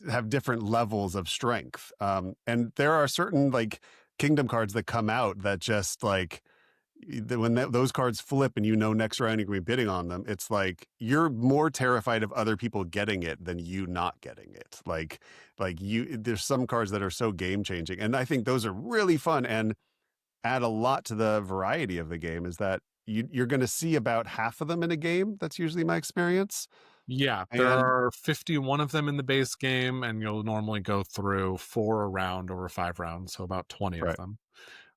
have different levels of strength. And there are certain like kingdom cards that come out that just like when those cards flip and you know next round you're going to be bidding on them, it's like you're more terrified of other people getting it than you not getting it. Like you, there's some cards that are so game changing, and I think those are really fun and add a lot to the variety of the game. Is that you're going to see about half of them in a game? That's usually my experience. Yeah, there And are 51 of them in the base game, and you'll normally go through 4 a round over 5 rounds, so about 20 of right. them.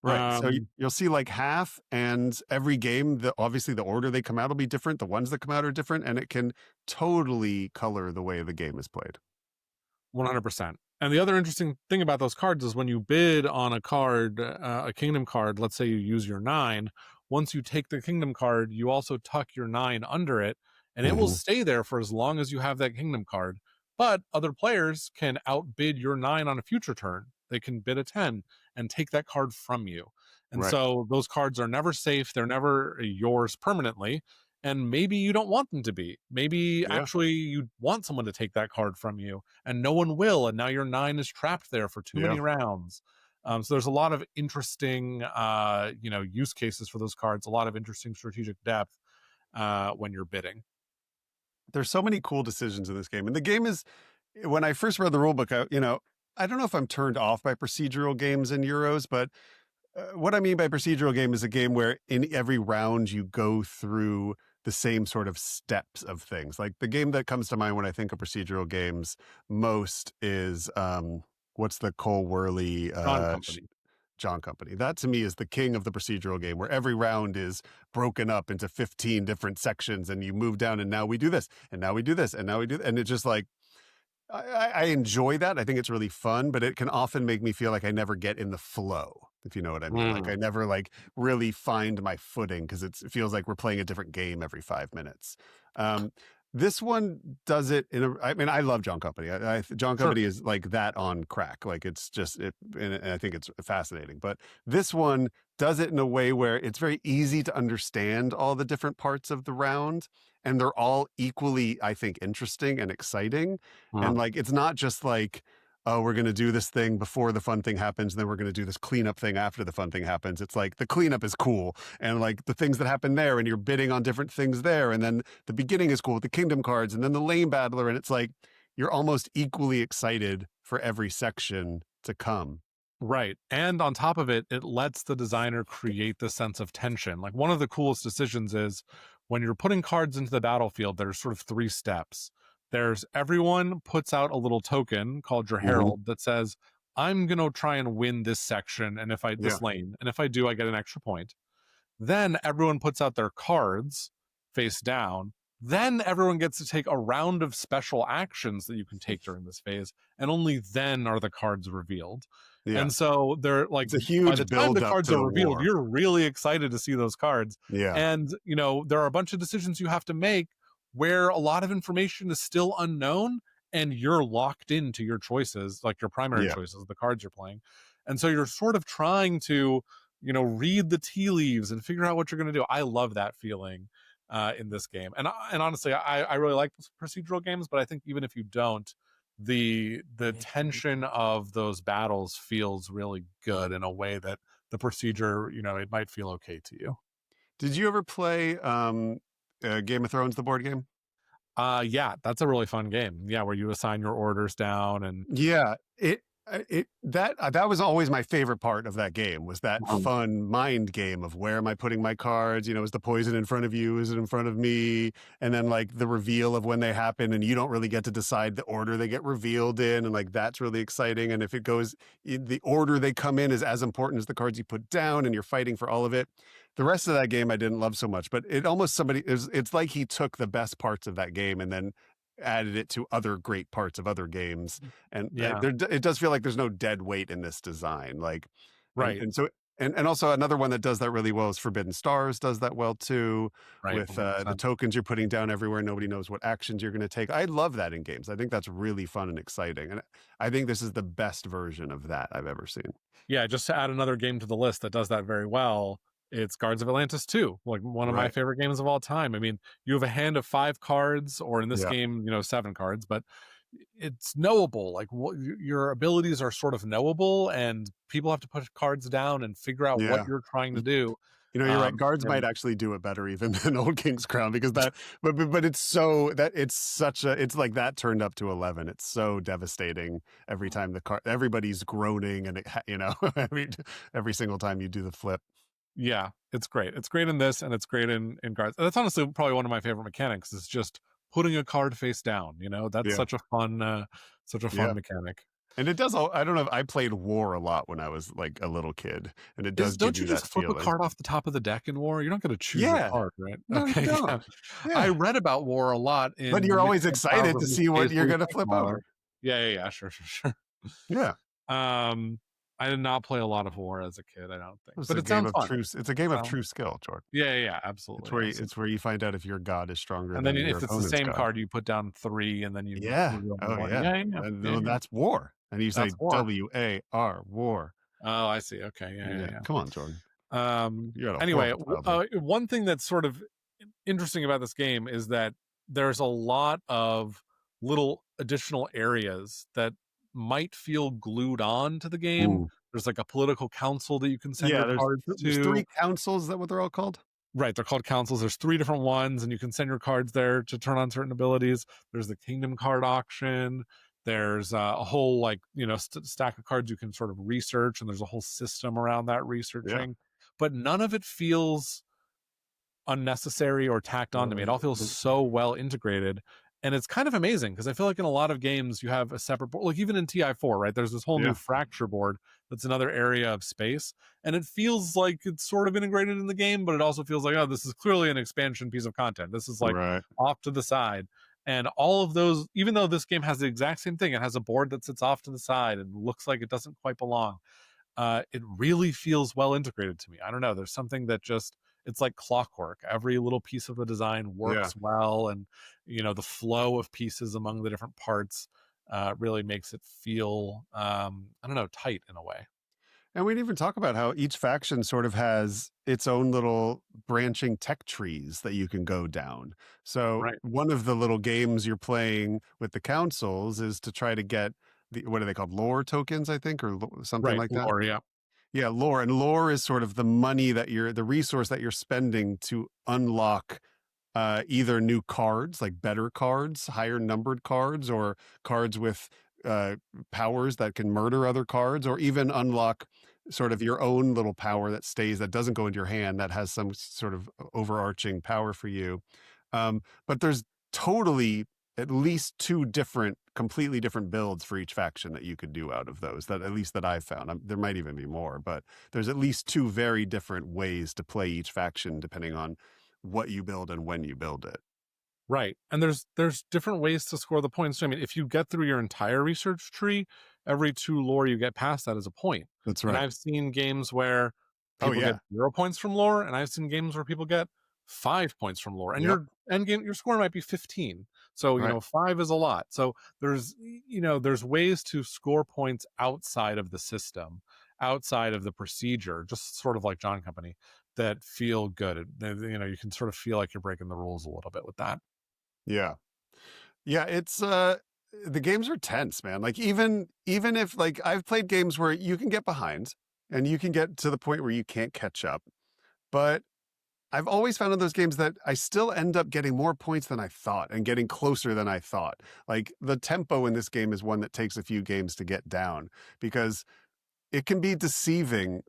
Right. So Um, you'll see like half, and every game, obviously the order they come out will be different. The ones that come out are different, and it can totally color the way the game is played. 100%. And the other interesting thing about those cards is when you bid on a card, a kingdom card, let's say you use your 9, once you take the kingdom card, you also tuck your 9 under it, and it will Hmm. stay there for as long as you have that kingdom card. But other players can outbid your 9 on a future turn. They can bid a 10 and take that card from you. And Right. so those cards are never safe, they're never yours permanently, and maybe you don't want them to be. Maybe Yeah. actually you want someone to take that card from you and no one will, and now your 9 is trapped there for too Yeah. many rounds. So there's a lot of interesting use cases for those cards, a lot of interesting strategic depth when you're bidding. There's so many cool decisions in this game. And the game is, when I first read the rule book, I don't know if I'm turned off by procedural games in Euros, but what I mean by procedural game is a game where in every round you go through the same sort of steps of things. Like the game that comes to mind when I think of procedural games most is what's the Cole Worley John Company. John Company. That to me is the king of the procedural game where every round is broken up into 15 different sections and you move down and now we do this and now we do this and now we do and it's just like I enjoy that. I think it's really fun, but it can often make me feel like I never get in the flow, if you know what I mean. Like Mm, I never like really find my footing because it feels like we're playing a different game every 5 minutes. Um, this one does it in a. I mean, I love John Company. John sure. Company is like that on crack. Like it's just it, and I think it's fascinating. But this one does it in a way where it's very easy to understand all the different parts of the round, and they're all equally, I think, interesting and exciting and Mm, like, it's not just like, oh, we're going to do this thing before the fun thing happens. And then we're going to do this cleanup thing after the fun thing happens. It's like the cleanup is cool. And like the things that happen there, and you're bidding on different things there. And then the beginning is cool with the kingdom cards and then the lane battler. And it's like, you're almost equally excited for every section to come. right. And on top of it, it lets the designer create the sense of tension. Like one of the coolest decisions is when you're putting cards into the battlefield, there's sort of 3 steps. There's everyone puts out a little token called your Hmm. herald that says, I'm going to try and win this section. And if I, Yeah. this lane, and if I do, I get an extra point. Then everyone puts out their cards face down. Then everyone gets to take a round of special actions that you can take during this phase, and only then are the cards revealed. Yeah. And so they're like, It's a by the huge time the build up cards to are the revealed, war. you're really excited to see those cards. Yeah. And, there are a bunch of decisions you have to make where a lot of information is still unknown and you're locked into your choices, like your primary Yeah. choices, the cards you're playing. And so you're sort of trying to read the tea leaves and figure out what you're going to do. I love that feeling in this game, and honestly, I really like procedural games, but I think even if you don't, the tension of those battles feels really good in a way that the procedure, it might feel okay to you. Did you ever play Game of Thrones, the board game? Yeah, that's a really fun game. Yeah, where you assign your orders down and Yeah, That was always my favorite part of that game, was that Um, fun mind game of where am I putting my cards? You know, is the poison in front of you? Is it in front of me? And then like the reveal of when they happen, and you don't really get to decide the order they get revealed in, and like that's really exciting. And if it goes, the order they come in is as important as the cards you put down, and you're fighting for all of it. The rest of that game I didn't love so much, but it almost it's like he took the best parts of that game and then added it to other great parts of other games, and yeah, it does feel like there's no dead weight in this design, like, right, and so and also another one that does that really well is Forbidden Stars does that well too, right, with the 100%. tokens you're putting down everywhere. Nobody knows what actions you're going to take. I love that in games. I think that's really fun and exciting, and I think this is the best version of that I've ever seen. Yeah, just to add another game to the list that does that very well, it's Guards of Atlantis 2, like one of my Right. favorite games of all time. I mean, you have a hand of 5 cards, or in this Yeah. game, 7 cards, but it's knowable. Like your abilities are sort of knowable, and people have to put cards down and figure out what Yeah. you're trying to do. You know, you're right. Guards might And actually do it better even than Old King's Crown, because but it's so that it's such a it's like that turned up to 11. It's so devastating every time the card everybody's groaning, and every single time you do the flip. yeah, it's great. It's great in this, and it's great in Guards. That's honestly probably one of my favorite mechanics. Is just putting a card face down. That's Yeah, such a fun yeah. mechanic. And it does all I don't know if I played War a lot when I was like a little kid, and it Is does give Don't you you that just flip a feeling. card off the top of the deck in War? You're not going to choose your Yeah. card, right? No, you Okay, yeah. don't. I Yeah. read about War a lot But in the you're always mechanics file excited for to Blue see what Space you're Blue gonna Spec flip Model. over. Yeah, yeah, yeah, sure, sure, sure. Yeah. Um, I did not play a lot of War as a kid, I don't think, It's but a it game sounds of fun. true it's a game of So, true skill, Jordan. yeah, yeah, yeah, absolutely, It's absolutely. where you find out if your god is stronger And then than your if it's the opponent's same god. card, you put down 3, and then you Yeah. reveal the Oh, one. yeah. Yeah, yeah, yeah, And yeah, well, yeah. that's war. And you say That's War. WAR, war. Oh, I see. Okay, yeah, Yeah. yeah, Come on, Jordan. yeah. You had a Anyway, horrible childhood. one thing that's sort of interesting about this game is that there's a lot of little additional areas that might feel glued on to the game. Ooh. There's like a political council that you can send Yeah, your cards there's to. 3 councils, is that what they're all called? Right, they're called councils. There's 3 different ones, and you can send your cards there to turn on certain abilities. There's the kingdom card auction. There's a whole stack of cards you can sort of research, and there's a whole system around that Yeah. researching. But none of it feels unnecessary or tacked on to me. It all feels so well integrated. And it's kind of amazing because I feel like in a lot of games you have a separate board, like even in TI4, right? There's this whole new Yeah. fracture board that's another area of space. And it feels like it's sort of integrated in the game, but it also feels like, oh, this is clearly an expansion piece of content. This is like Right. off to the side. And all of those, even though this game has the exact same thing, it has a board that sits off to the side and looks like it doesn't quite belong. It really feels well integrated to me. I don't know. There's something that just it's like clockwork. Every little piece of the design Yeah. works well, and the flow of pieces among the different parts really makes it feel I don't know, tight in a way. And we didn't even talk about how each faction sort of has its own little branching tech trees that you can go down. So Right. one of the little games you're playing with the councils is to try to get what are they called? Lore tokens, I think, or something Right. like that. Lore, yeah. Yeah, lore. And lore is sort of the money the resource that you're spending to unlock either new cards, like better cards, higher numbered cards, or cards with uh, powers that can murder other cards, or even unlock sort of your own little power that stays, that doesn't go into your hand, that has some sort of overarching power for you. But there's totally at least 2 different, completely different builds for each faction that you could do out of those, that at least that I've found. There might even be more, but there's at least 2 very different ways to play each faction depending on what you build and when you build it. Right. And there's different ways to score the points. I mean, if you get through your entire research tree, every 2 lore you get past that is a point. That's And right. I've seen games where Oh, people get yeah. 0 points from lore, and I've seen games where people get 5 points from lore. And Yep. your end game, your score might be 15. So, Right. 5 is a lot. So there's ways to score points outside of the system, outside of the procedure, just sort of like John Company, that feel good. You can sort of feel like you're breaking the rules a little bit with that. Yeah. Yeah, it's the games are tense, man. Like even if like I've played games where you can get behind and you can get to the point where you can't catch up, but I've always found in those games that I still end up getting more points than I thought and getting closer than I thought. Like the tempo in this game is one that takes a few games to get down because it can be deceiving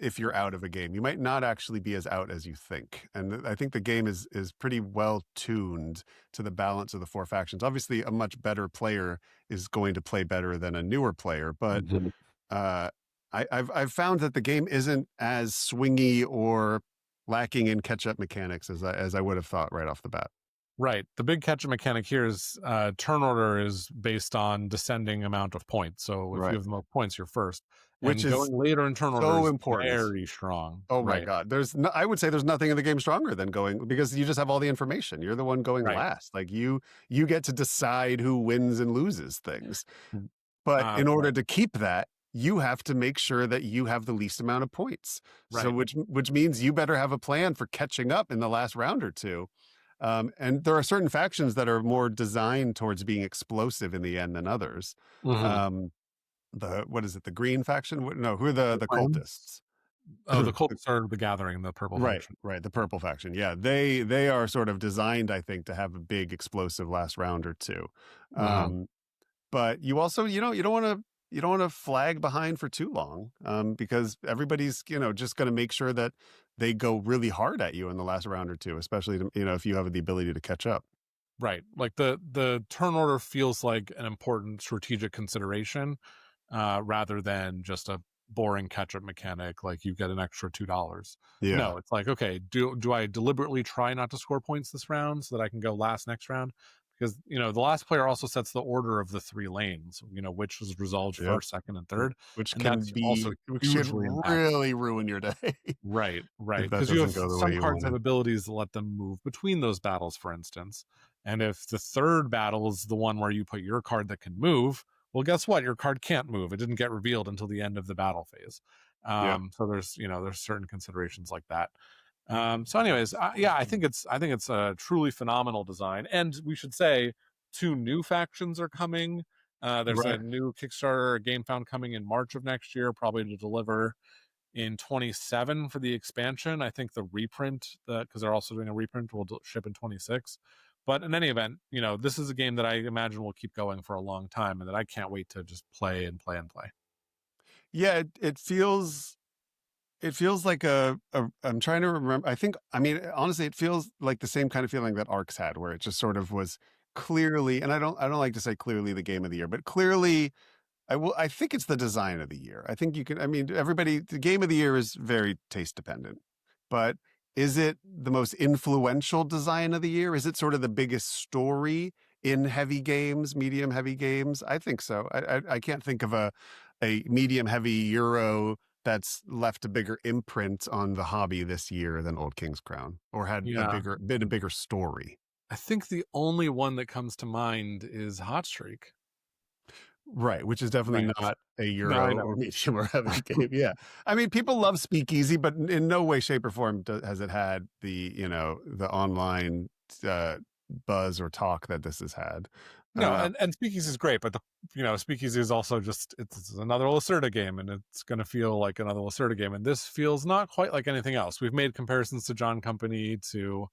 if you're out of a game. You might not actually be as out as you think. And I think the game is pretty well tuned to the balance of the four factions. Obviously, a much better player is going to play better than a newer player, but Mhm. uh, I've found that the game isn't as swingy or lacking in catch up mechanics as I would have thought right off the bat. Right. The big catch mechanic here is turn order is based on descending amount of points. So if you Right. have the most points, you're first. Which And is going later in turn order so is important. very strong. Oh my Right. God. I would say there's nothing in the game stronger than going because you just have all the information. You're the one going Right. last. Like you get to decide who wins and loses things. But in order Right. to keep that, you have to make sure that you have the least amount of points. So Right. which means you better have a plan for catching up in the last round or two. And there are certain factions that are more designed towards being explosive in the end than others. Hmm. Um, the what is it? The green faction? No, who are The the Friends. cultists? Oh, the Colts are the Gathering, the purple Right, faction. right. The purple faction. Yeah, they are sort of designed, I think, to have a big explosive last round or two. Hmm. Um, but you also, you don't want to flag behind for too long, because everybody's just going to make sure that they go really hard at you in the last round or two, especially if you have the ability to catch up. Right. Like the turn order feels like an important strategic consideration, rather than just a boring catch up mechanic like you get an extra $2. Yeah, No, it's like, okay, do I deliberately try not to score points this round so that I can go last next round? Because the last player also sets the order of the three lanes, which is resolved yep. first, second, and third. And that's also Which should hugely impactful. really ruin your day Right, right. if that Because you doesn't have go the way some you cards have wanted. abilities that let them move between those battles, for instance. And if the third battle is the one where you put your card that can move, well, guess what? Your card can't move. It didn't get revealed until the end of the battle phase. Yeah, So there's certain considerations like that. So, anyways, yeah, I think it's a truly phenomenal design, and we should say two new factions are coming. There's a right. new Kickstarter game found coming in March of next year, probably to deliver in 27 for the expansion. I think the reprint, that because they're also doing a reprint, will ship in 26. But in any event, this is a game that I imagine will keep going for a long time, and that I can't wait to just play and play and play. Yeah, it feels like I'm trying to remember. I mean, honestly, it feels like the same kind of feeling that Arcs had, where it just sort of was clearly, and I don't like to say clearly the game of the year, but clearly I think it's the design of the year. I think you can, I mean, the game of the year is very taste dependent, but is it the most influential design of the year? Is it sort of the biggest story in heavy games, medium heavy games? I think so. I can't think of a medium heavy Euro that's left a bigger imprint on the hobby this year than Old King's Crown, or had Yeah, been a bigger story. I think the only one that comes to mind is Hot Streak. Right, which is definitely Right. not a No, I Euro know. or medium or heavy game. Yeah. I mean, people love Speakeasy, but in no way, shape, or form has it had the online uh, buzz or talk that this has had. No, Uh, and Speakeasy is great, but Speakeasy is also just it's another Lacerda game, and it's going to feel like another Lacerda game, and this feels not quite like anything else. We've made comparisons to John Company, to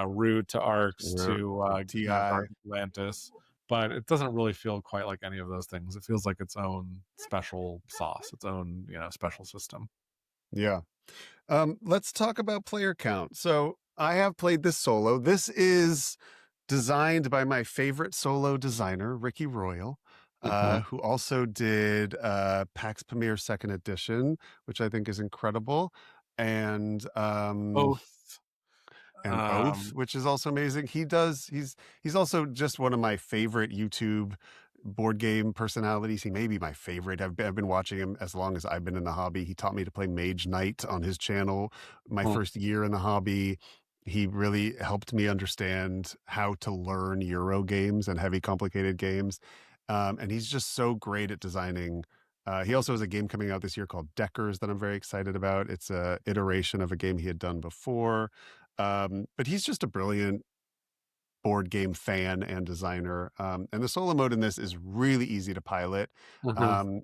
Root, to Arcs, or to TI. Dark Atlantis, but it doesn't really feel quite like any of those things. It feels like its own special sauce, its own special system. Yeah. Let's talk about player count. So I have played this solo. This is designed by my favorite solo designer, Ricky Royal, Hmm. who also did PAX Premier Second Edition, which I think is incredible, and Both. Oath, Um, which is also amazing. He's also just one of my favorite YouTube board game personalities. He may be my favorite. I've been watching him as long as I've been in the hobby. He taught me to play Mage Knight on his channel my mm, first year in the hobby. He really helped me understand how to learn Euro games and heavy complicated games. And he's just so great at designing. He also has a game coming out this year called Deckers that I'm very excited about. It's a iteration of a game he had done before. But he's just a brilliant board game fan and designer. And the solo mode in this is really easy to pilot. mhm. Um,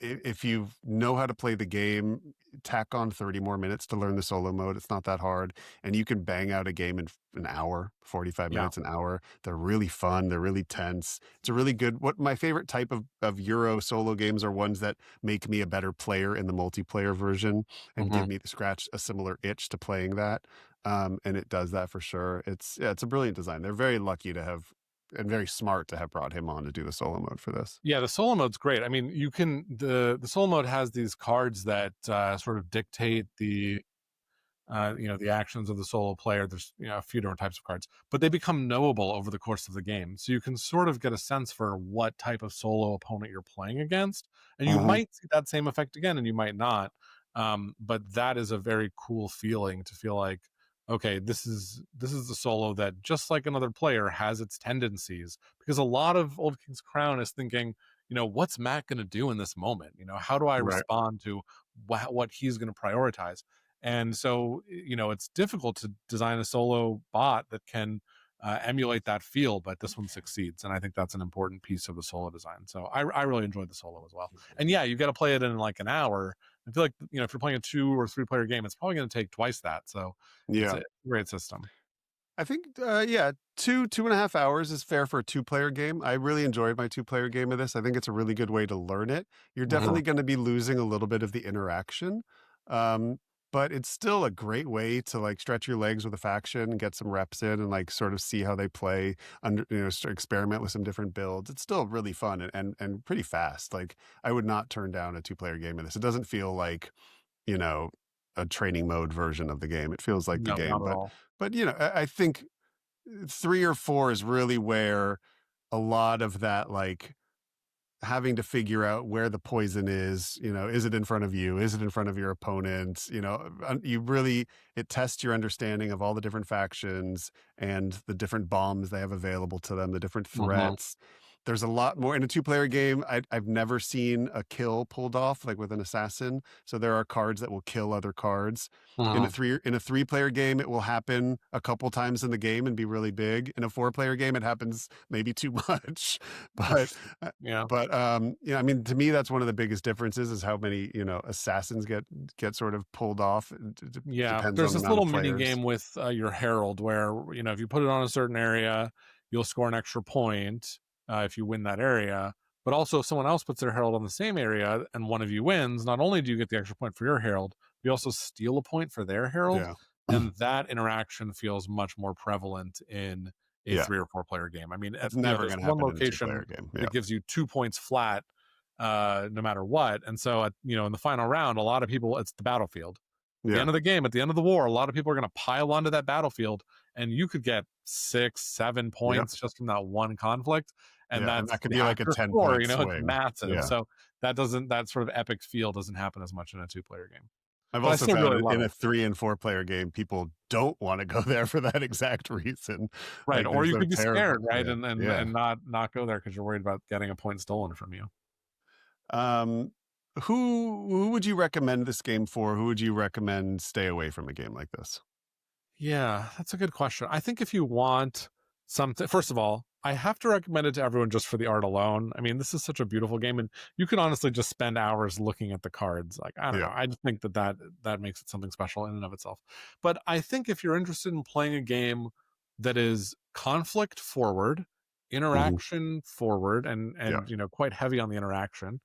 if you know how to play the game, tack on 30 more minutes to learn the solo mode. It's not that hard. And you can bang out a game in an hour, 45 Yeah. minutes, an hour. They're really fun. They're really tense. It's a really good, what my favorite type of Euro solo games are ones that make me a better player in the multiplayer version and Hmm. give me scratch a similar itch to playing that. And it does that for sure. Yeah, it's a brilliant design. They're very lucky to have and very smart to have brought him on to do the solo mode for this. Yeah, the solo mode's great. I mean, you can the solo mode has these cards that sort of dictate the actions of the solo player. There's a few different types of cards, but they become knowable over the course of the game, so you can sort of get a sense for what type of solo opponent you're playing against, and you Mhm. might see that same effect again, and you might not. But that is a very cool feeling to feel like, okay, this is the solo that, just like another player, has its tendencies, because a lot of Old King's Crown is thinking, what's Matt going to do in this moment? How do I Right. respond to what he's going to prioritize? And so, it's difficult to design a solo bot that can emulate that feel, but this one succeeds. And I think that's an important piece of the solo design. So I really enjoyed the solo as well. And yeah, you got to play it in like an hour. I feel like, if you're playing a 2 or 3 player game, it's probably going to take twice that. So it's Yeah. a great system. I think, yeah, 2.5 hours is fair for a two-player game. I really enjoyed my two-player game of this. I think it's a really good way to learn it. You're Mhm. definitely going to be losing a little bit of the interaction, um, but it's still a great way to like stretch your legs with a faction and get some reps in and like sort of see how they play, experiment with some different builds. It's still really fun and pretty fast. Like I would not turn down a two-player game of this. It doesn't feel like you know a training mode version of the game. It feels like the No, game, not at all. but I think 3 or 4 is really where a lot of that like having to figure out where the poison is, is it in front of you, is it in front of your opponent, you really, it tests your understanding of all the different factions and the different bombs they have available to them, the different Hmm. threats. There's a lot more in a two-player game. I've never seen a kill pulled off like with an assassin, so there are cards that will kill other cards. Hmm. In a three-player game, it will happen a couple times in the game and be really big. In a four-player game, it happens maybe too much. but uh, Yeah. I mean, to me, that's one of the biggest differences is how many, assassins get sort of pulled off. It Yeah, depends there's on the this amount little of mini players. game with your herald where, if you put it on a certain area, you'll score an extra point if you win that area. But also, if someone else puts their herald on the same area and one of you wins, not only do you get the extra point for your herald, you also steal a point for their herald, Yeah. and that interaction feels much more prevalent in a Yeah. 3 or 4 player game. I mean, That's never there's going to one happen in a location two-player game. that Yeah. gives you 2 points flat, no matter what, and so in the final round, a lot of people, it's the battlefield the Yeah. end of the game, at the end of the war, a lot of people are going to pile onto that battlefield, and you could get 6, 7 points Yep. just from that one conflict, and Yeah. And that's that could the be like a after 10 score. point It's swing. massive. Yeah. So that sort of epic feel doesn't happen as much in a 2 player game. I've But I also still found really it love in a it. 3 and 4 player game, people don't want to go there for that exact reason. Right, Like or they're you so could be terrible. scared, right, Yeah. and Yeah. not go there because you're worried about getting a point stolen from you. Um, who would you recommend this game for? Who would you recommend stay away from a game like this? Yeah, that's a good question. I think if you want something, first of all, I have to recommend it to everyone just for the art alone. I mean, this is such a beautiful game, and you can honestly just spend hours looking at the cards. Like, I don't Yeah. know. I just think that makes it something special in and of itself. But I think if you're interested in playing a game that is conflict forward, Hmm. interaction forward, Yeah. and quite heavy on the interaction,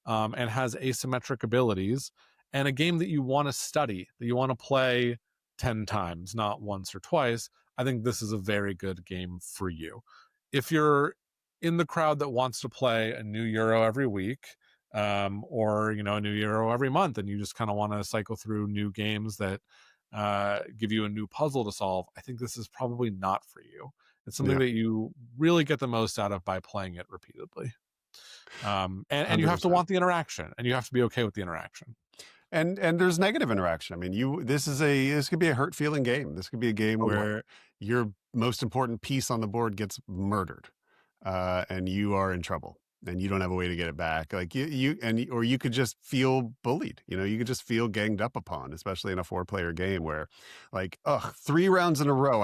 and has asymmetric abilities, and a game that you want to study, that you want to play 10 times, not once or twice, I think this is a very good game for you. If you're in the crowd that wants to play a new Euro every week, or a new Euro every month, and you just kind of want to cycle through new games that give you a new puzzle to solve, I think this is probably not for you. It's something Yeah. that you really get the most out of by playing it repeatedly. And you have to 100%. want the interaction, and you have to be okay with the interaction. And there's negative interaction. I mean, this could be a hurt feeling game. This could be a game Totally. where your most important piece on the board gets murdered, and you are in trouble, and you don't have a way to get it back. Like or you could just feel bullied. You could just feel ganged up upon, especially in a 4 player game where, like, 3 rounds in a row,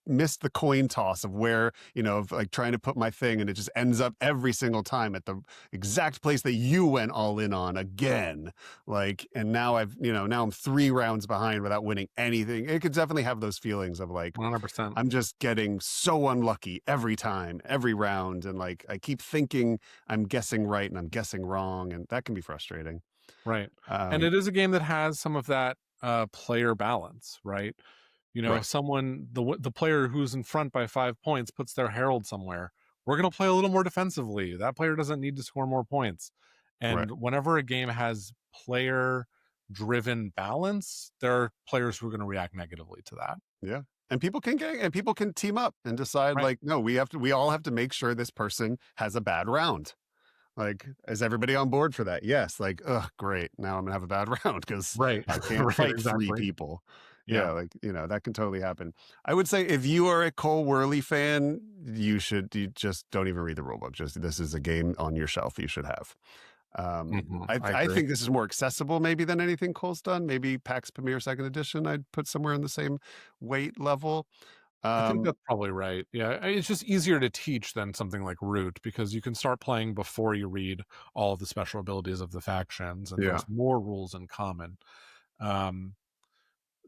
missed the coin toss of where, of like trying to put my thing, and it just ends up every single time at the exact place that you went all in on again. Like, and now now I'm 3 rounds behind without winning anything. It could definitely have those feelings of like, 100%. I'm just getting so unlucky every time, every round. And like, I keep thinking I'm guessing right and I'm guessing wrong. And that can be frustrating. Right. And Um, it is a game that has some of that player balance, right? right. If someone the player who's in front by 5 points puts their herald somewhere, we're going to play a little more defensively. That player doesn't need to score more points. Right. And whenever a game has player driven balance, there are players who are going to react negatively to that. Yeah. And people can team up and decide Right. like, no, we all have to make sure this person has a bad round. Like, is everybody on board for that? Yes. Like, ugh, great. Now I'm gonna have a bad round because Right. I can't Right, fight three exactly. people. Yeah. Yeah, like, that can totally happen. I would say if you are a Cole Worley fan, you just don't even read the rulebook. Just this is a game on your shelf you should have. I I agree. think this is more accessible maybe than anything Cole's done. Maybe PAX Premier Second Edition I'd put somewhere in the same weight level. I think Um, that's probably right. Yeah, it's just easier to teach than something like Root because you can start playing before you read all of the special abilities of the factions, and yeah, there's more rules in common. Um,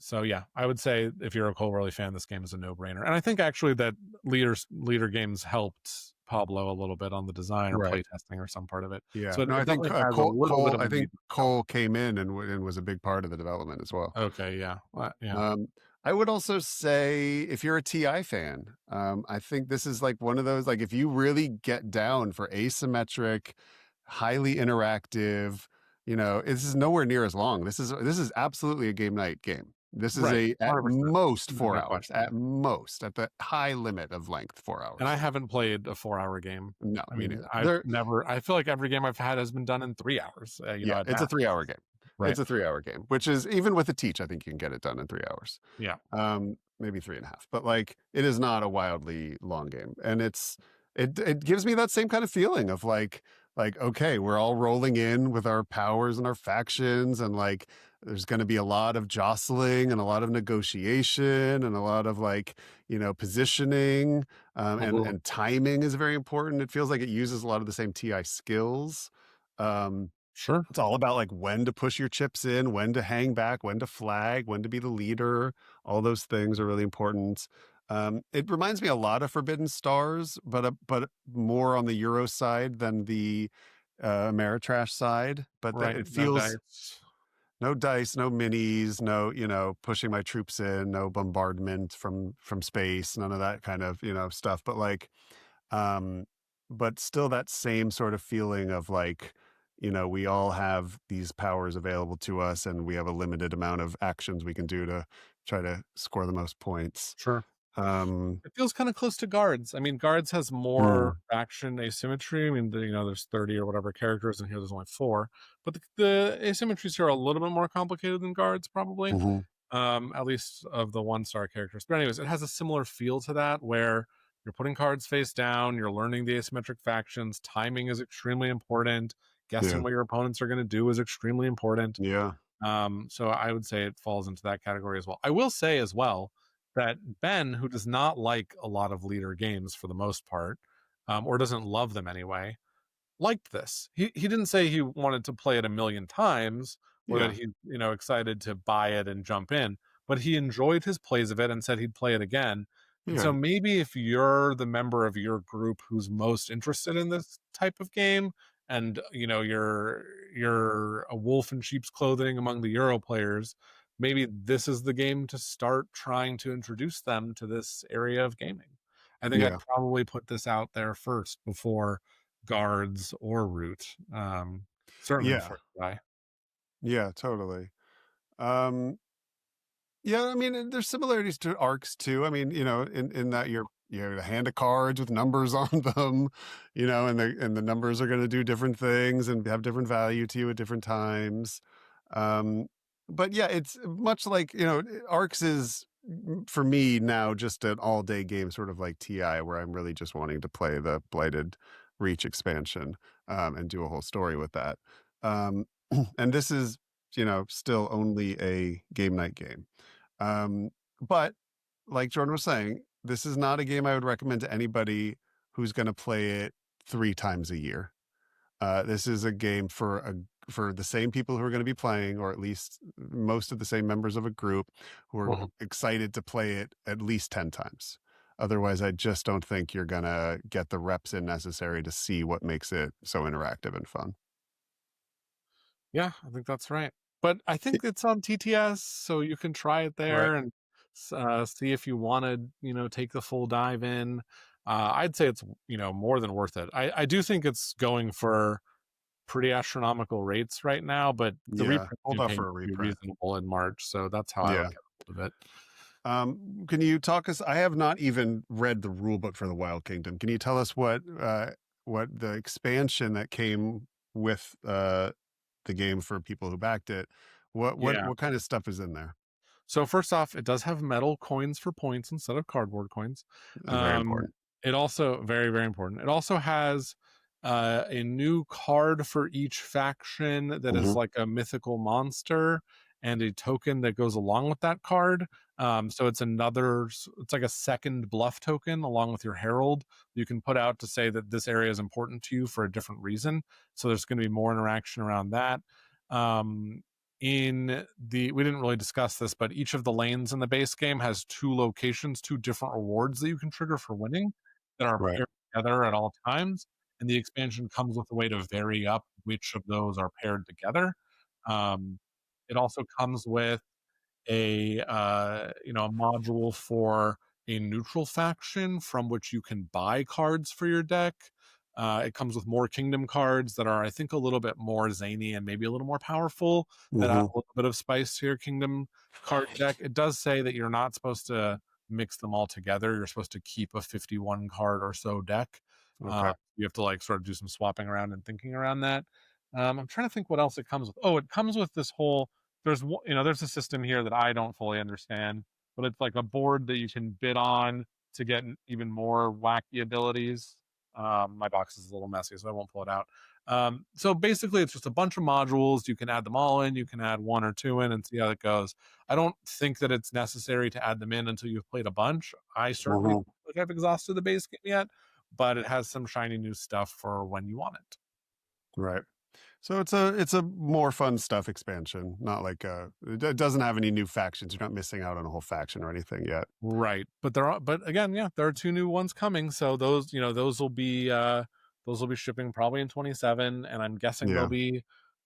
so yeah, I would say if you're a Cole Worley fan, this game is a no-brainer. And I think actually that leader games helped Pablo a little bit on the design or right. playtesting or some part of it. Yeah. So it, No, it I think definitely has a little bit of a I think lead. Cole came in and was a big part of the development as well. Okay, yeah, yeah, Um, I would also say if you're a TI fan, I think this is like one of those, like if you really get down for asymmetric, highly interactive, this is nowhere near as long. This is absolutely a game night game. This is right, a at 100%. most There's 4 hours, no question. at most, at the high limit of length, four And I hours. haven't played a 4 hour game. No, I me mean, neither. I've never. I feel like every game I've had has been done in 3 hours. Yeah, At it's a max. 3 hour game. Right. It's a 3 hour game, which is even with a teach, I think you can get it done in 3 hours. Yeah. Maybe three and a half, but like it is not a wildly long game. And it gives me that same kind of feeling of like, okay, we're all rolling in with our powers and our factions, and like there's gonna be a lot of jostling and a lot of negotiation and a lot of like, positioning. Mhm. And timing is very important. It feels like it uses a lot of the same TI skills. Um, Sure. it's all about like when to push your chips in, when to hang back, when to flag, when to be the leader. All those things are really important. It reminds me a lot of Forbidden Stars, but more on the Euro side than the Ameritrash side. But that Right. it No feels dice. no dice, no minis, no pushing my troops in, no bombardment from space, none of that kind of stuff. But like um, but still that same sort of feeling of like, we all have these powers available to us and we have a limited amount of actions we can do to try to score the most points. Sure. Um, It feels kind of close to guards. I mean, guards has more mm, action asymmetry. I mean, there's 30 or whatever characters, and here there's only four. But the asymmetries here are a little bit more complicated than guards, probably. mhm, At least of the 1 star characters. But anyways, it has a similar feel to that, where you're putting cards face down, you're learning the asymmetric factions. Timing is extremely important. yeah, Guessing what your opponents are going to do is extremely important. yeah, So I would say it falls into that category as well. I will say as well that Ben, who does not like a lot of leader games for the most part, or doesn't love them anyway, liked this. He didn't say he wanted to play it a million times or that yeah, he's excited to buy it and jump in, but he enjoyed his plays of it and said he'd play it again. And yeah, so maybe if you're the member of your group who's most interested in this type of game, and you're a wolf in sheep's clothing among the Euro players, maybe this is the game to start trying to introduce them to this area of gaming. I think I'd yeah, probably put this out there first before guards or root. Certainly yeah, before you die. yeah, totally. Um, Yeah, I mean, and there's similarities to arcs too. I mean, in that you have a hand of cards with numbers on them, and the numbers are going to do different things and have different value to you at different times. Um, but yeah, it's much like, arcs is for me now just an all day game, sort of like TI, where I'm really just wanting to play the Blighted Reach expansion, and do a whole story with that. Um, and this is, still only a game night game. Um, but like Jordan was saying, this is not a game I would recommend to anybody who's going to play it 3 times a year. This is a game for the same people who are going to be playing, or at least most of the same members of a group who are Mhm. excited to play it at least 10 times. Otherwise, I just don't think you're going to get the reps in necessary to see what makes it so interactive and fun. Yeah, I think that's right. But I think it's on TTS, so you can try it Right. there and see if you want to, take the full dive in. I'd say it's, more than worth it. I do think it's going for pretty astronomical rates right now, but the Yeah. reprint Hold do off came for a pretty reprint. reasonable in March, so that's how I would Yeah. get a hold of it. Can you talk us? I have not even read the rule book for the Wild Kingdom. Can you tell us what the expansion that came with the game for people who backed it? Yeah. What kind of stuff is in there? So first off, it does have metal coins for points instead of cardboard coins. Very Um, important. it also very very important. It also has a new card for each faction that is Hmm. like a mythical monster and a token that goes along with that card. So it's like a second bluff token along with your herald you can put out to say that this area is important to you for a different reason. So there's going to be more interaction around that. Um, we didn't really discuss this, but each of the lanes in the base game has two locations, two different rewards that you can trigger for winning that are Right. paired together at all times. And the expansion comes with a way to vary up which of those are paired together. Um, it also comes with a module for a neutral faction from which you can buy cards for your deck. It comes with more kingdom cards that are, I think, a little bit more zany and maybe a little more powerful that add Hmm. a little bit of spice to your kingdom card deck. It does say that you're not supposed to mix them all together. You're supposed to keep a 51 card or so deck. Okay. You have to like sort of do some swapping around and thinking around that. I'm trying to think what else it comes with. Oh, it comes with this whole there's a system here that I don't fully understand, but it's like a board that you can bid on to get even more wacky abilities. My box is a little messy, so I won't pull it out. So basically, it's just a bunch of modules. You can add them all in. You can add one or two in and see how it goes. I don't think that it's necessary to add them in until you've played a bunch. I certainly Hmm. don't feel like I've exhausted the base game yet, but it has some shiny new stuff for when you want it. Right. So it's a more fun stuff expansion, not like it doesn't have any new factions. You're not missing out on a whole faction or anything yet. Right. But again, yeah, there are two new ones coming. So those will be shipping probably in 27 and I'm guessing they'll Yeah. be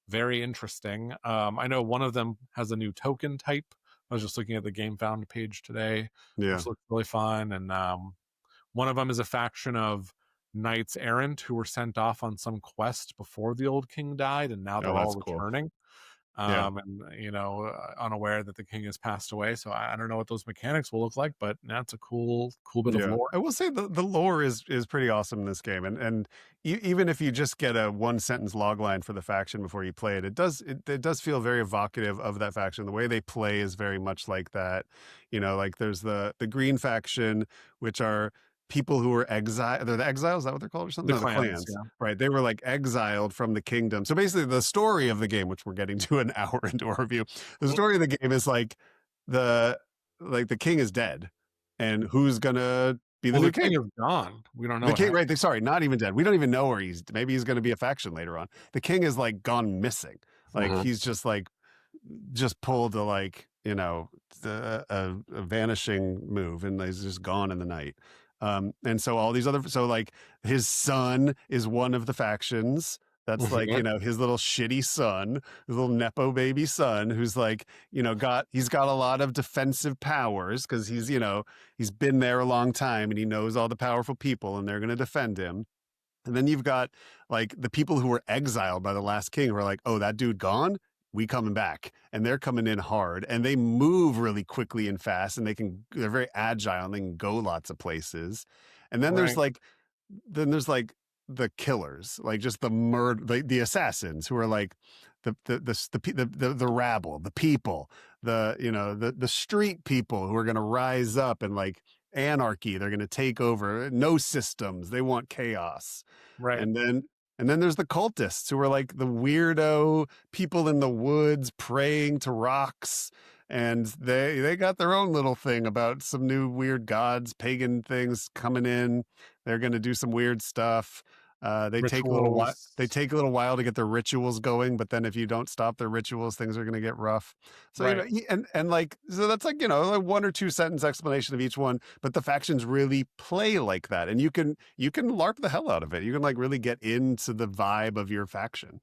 very interesting. I know one of them has a new token type. I was just looking at the Game Found page today, Yeah. which looks really fun and one of them is a faction of knights errant who were sent off on some quest before the old king died and now Oh, they're all that's cool. returning Yeah. and unaware that the king has passed away. So I don't know what those mechanics will look like, but that's a cool bit of Yeah, lore. I will say the lore is pretty awesome in this game, and even if you just get a 1 sentence log line for the faction before you play it, it does feel very evocative of that faction. The way they play is very much like that. Like there's the green faction, which are people who were exiled. They're the exiles. Is that what they're called or something? The No, the clans, clans. yeah. Right? They were like exiled from the kingdom. So basically, the story of the game, which we're getting to an hour into our review, the Mm. story of the game is the the king is dead and who's gonna be the Well, new the king king? is gone. We don't know The what king, happened. right? Sorry, not even dead. We don't even know where maybe he's gonna be a faction later on. The king is like gone missing. Like Mhm. he's just pulled a a vanishing move and he's just gone in the night. And so all these other so like his son is one of the factions. That's like, Mhm. his little shitty son, his little Nepo baby son, who's like, he's got a lot of defensive powers because he's been there a long time and he knows all the powerful people and they're going to defend him. And then you've got like the people who were exiled by the last king who are like, oh, that dude gone? We coming back. And they're coming in hard and they move really quickly and fast and they're very agile and they can go lots of places. And Right. then there's like the killers, like just the murder, the assassins who are like the rabble, the people, the street people who are going to rise up and like anarchy. They're going to take over. No systems. They want chaos. Right. And then there's the cultists who are like the weirdo people in the woods praying to rocks and they got their own little thing about some new weird gods, pagan things coming in. They're going to do some weird stuff. They take a little while. They Rituals. take a little while to get their rituals going, but then if you don't stop their rituals, things are going to get rough. So Right. and like so that's like a 1 or 2 sentence explanation of each one. But the factions really play like that, and you can LARP the hell out of it. You can like really get into the vibe of your faction.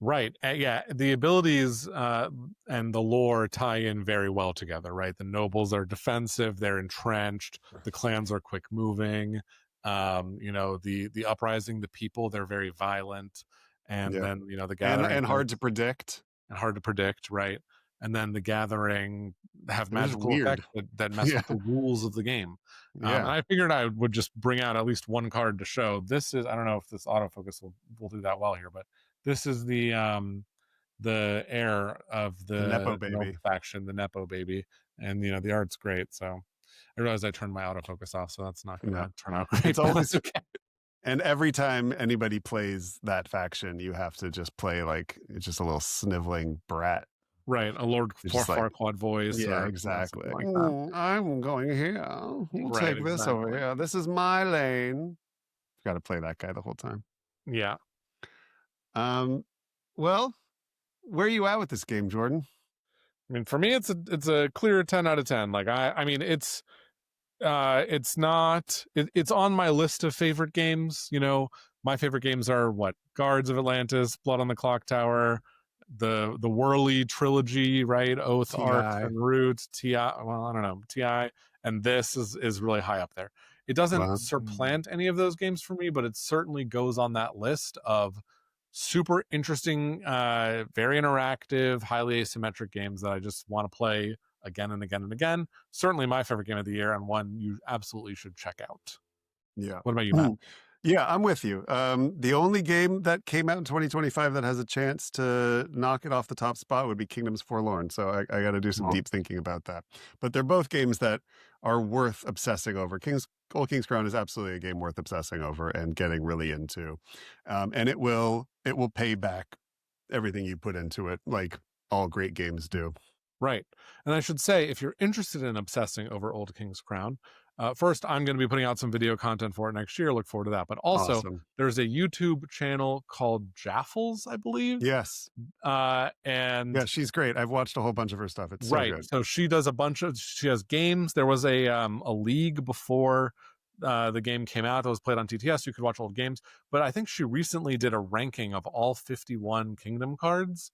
Right. Yeah, the abilities and the lore tie in very well together, right? The nobles are defensive, they're entrenched, the clans are quick moving. The uprising, the people, they're very violent. And Yeah, then, the gathering and hard to predict. and hard to predict, right? And then the gathering have They're just magical effects weird. that mess Yeah, with the rules of the game. And yeah. I figured I would just bring out at least one card to show. This is, I don't know if this autofocus will do that well here, but this is the heir of The nepo the noble baby. faction, the Nepo baby, and the art's great. So I realized I turned my autofocus off, so that's not going Yeah, to turn out it's great. But that's always okay. and every time anybody plays that faction, you have to just play like it's just a little sniveling brat. Right, a Lord It's just like, Farquaad voice yeah, or exactly. something Like, like that. I'm going here. You Right, take this over exactly. here. This is my lane. Got to play that guy the whole time. Yeah. Um, well, where are you at with this game, Jordan? I mean, for me, it's a clear 10 out of 10. Like I mean, it's not it's on my list of favorite games. My favorite games are what? Guards of Atlantis, Blood on the Clock Tower, the Whirly trilogy, right? Oath, Arc, Ti. and Root, Ti. Well, I don't know, Ti, and this is really high up there. It doesn't Well, supplant any of those games for me, but it certainly goes on that list of super interesting, very interactive, highly asymmetric games that I just want to play again and again and again. Certainly my favorite game of the year and one you absolutely should check out. yeah. What about you, Matt? Yeah, I'm with you. The only game that came out in 2025 that has a chance to knock it off the top spot would be Kingdoms Forlorn. So I got to do some Well, deep thinking about that. But they're both games that are worth obsessing over. Old King's Crown is absolutely a game worth obsessing over and getting really into, and it will pay back everything you put into it, like all great games do. right. And I should say, if you're interested in obsessing over Old King's Crown, first, I'm going to be putting out some video content for it next year. Look forward to that. But also, Awesome. there's a YouTube channel called Jaffles, I believe. Yes. And Yeah, she's great. I've watched a whole bunch of her stuff. It's so right. good. So she has games. There was a league before the game came out that was played on TTS. You could watch old games. But I think she recently did a ranking of all 51 Kingdom cards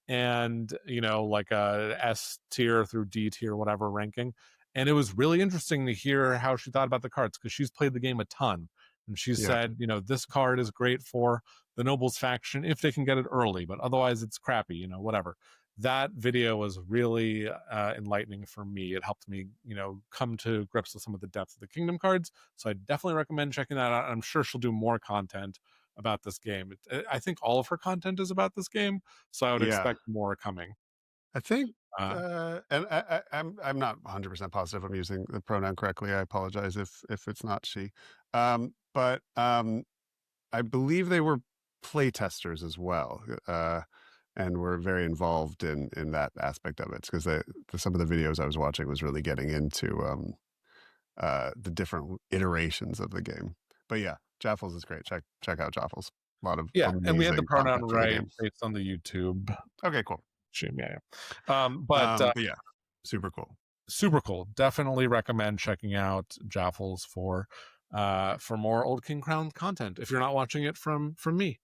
and like a S tier through D tier, whatever ranking. And it was really interesting to hear how she thought about the cards because she's played the game a ton. And she Yeah. said, this card is great for the Nobles faction if they can get it early, but otherwise it's crappy, whatever. That video was really enlightening for me. It helped me, come to grips with some of the depth of the Kingdom cards. So I definitely recommend checking that out. I'm sure she'll do more content about this game. I think all of her content is about this game, so I would Yeah. expect more coming. I think, Uh, and I'm not 100% positive I'm using the pronoun correctly. I apologize if it's not she. But I believe they were play testers as well, and were very involved in that aspect of it because some of the videos I was watching was really getting into the different iterations of the game. But yeah, Jaffles is great. Check out Jaffles. A lot of yeah, and we had the amazing pronoun content for the right game. based on the YouTube Okay, cool. stream. Yeah, yeah. But But yeah, super cool. super cool. Definitely recommend checking out Jaffles for more Old King Crown content if you're not watching it from me.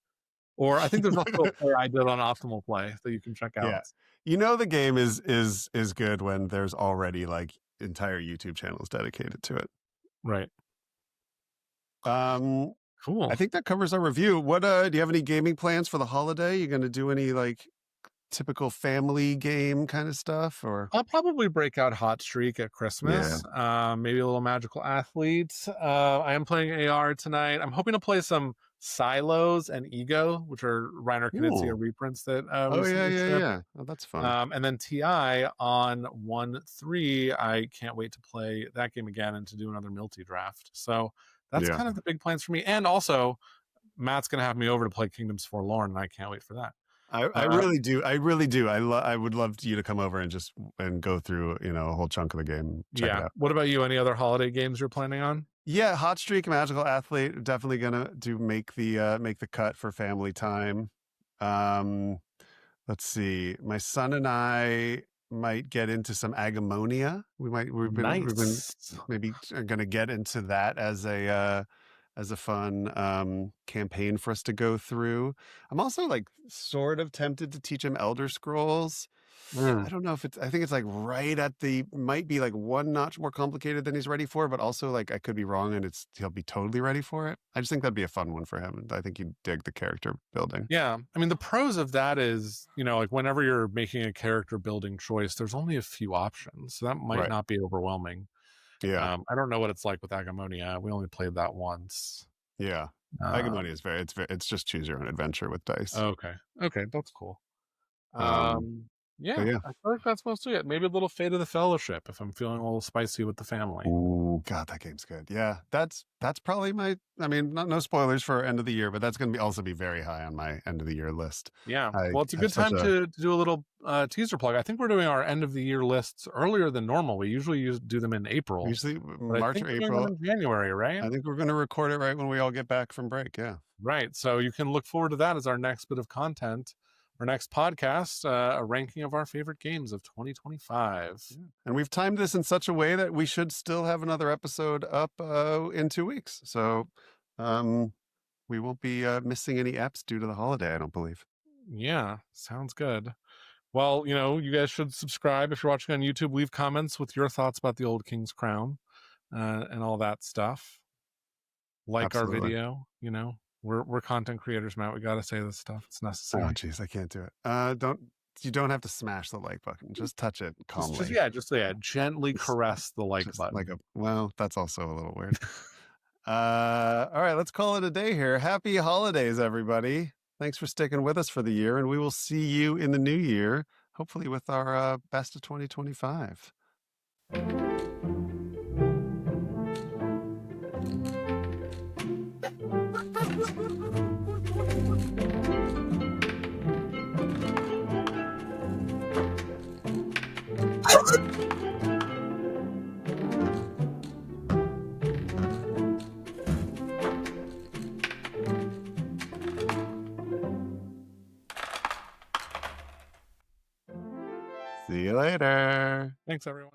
Or I think there's also a play I did on Optimal Play that you can check out. Yeah. The game is good when there's already like entire YouTube channels dedicated to it. Right. Um, I Cool. think that covers our review. What do you have any gaming plans for the holiday? You going to do any like typical family game kind of stuff or? I'll probably break out Hot Streak at Yeah. Christmas. Maybe a little Magical Athlete. I am playing AR tonight. I'm hoping to play some Silos and Ego, which are Reiner Knizia Ooh. reprints that Oh yeah, recently yeah, shipped. yeah. Oh, that's fun. And then TI on 1.3. I can't wait to play that game again and to do another Milty draft. So that's Yeah. kind of the big plans for me. And also, Matt's going to have me over to play Kingdoms Forlorn, and I can't wait for that. I Uh, really do. I really do. I would love you to come over and just and go through, a whole chunk of the game. Check it yeah. out. What about you? Any other holiday games you're planning on? Yeah, Hot Streak, Magical Athlete, definitely gonna do make the cut for family time. Um, let's see. My son and I might get into some Agamonia. We've been Nice. maybe gonna get into that as a fun campaign for us to go through. I'm also like sort of tempted to teach him Elder Scrolls. I Mm. don't know if it's, I think it's like right at the, might be like one notch more complicated than he's ready for, but also like I could be wrong and he'll be totally ready for it. I just think that'd be a fun one for him. And I think he'd dig the character building. Yeah. I mean, the pros of that is, like whenever you're making a character building choice, there's only a few options. So that might Right. not be overwhelming. Yeah. I don't know what it's like with Agamonia. We only played that once. Yeah. Um, Agamonia is it's just choose your own adventure with dice. okay. Okay. That's cool. Um, but Yeah, yeah. I feel like that's mostly it. Maybe a little Fate of the Fellowship if I'm feeling a little spicy with the family. Ooh, God, that game's good. Yeah, that's probably my. I mean, no spoilers for end of the year, but that's going to be also be very high on my end of the year list. Yeah. I Well, it's a have good such time a to do a little teaser plug. I think we're doing our end of the year lists earlier than normal. We usually do them in April, usually but I March think or we're doing them April. in January, right? I think we're going to record it right when we all get back from break. Yeah. Right. So you can look forward to that as our next bit of content, our next podcast, a ranking of our favorite games of 2025. Yeah. And we've timed this in such a way that we should still have another episode up in 2 weeks. So um, we won't be missing any eps due to the holiday, I don't believe. Yeah, sounds good. Well, you guys should subscribe if you're watching on YouTube. Leave comments with your thoughts about the old King's Crown and all that stuff. Like our Absolutely. video. We're content creators, Matt. We got to say this stuff. It's Oh, necessary. geez, I can't do it. You don't have to smash the like button. Just touch it Just calmly. yeah, gently Just, caress the like just like button. well, that's also a little weird. All right, let's call it a day here. Happy holidays, everybody. Thanks for sticking with us for the year, and we will see you in the new year, hopefully with our best of 2025. See you later. Thanks, everyone.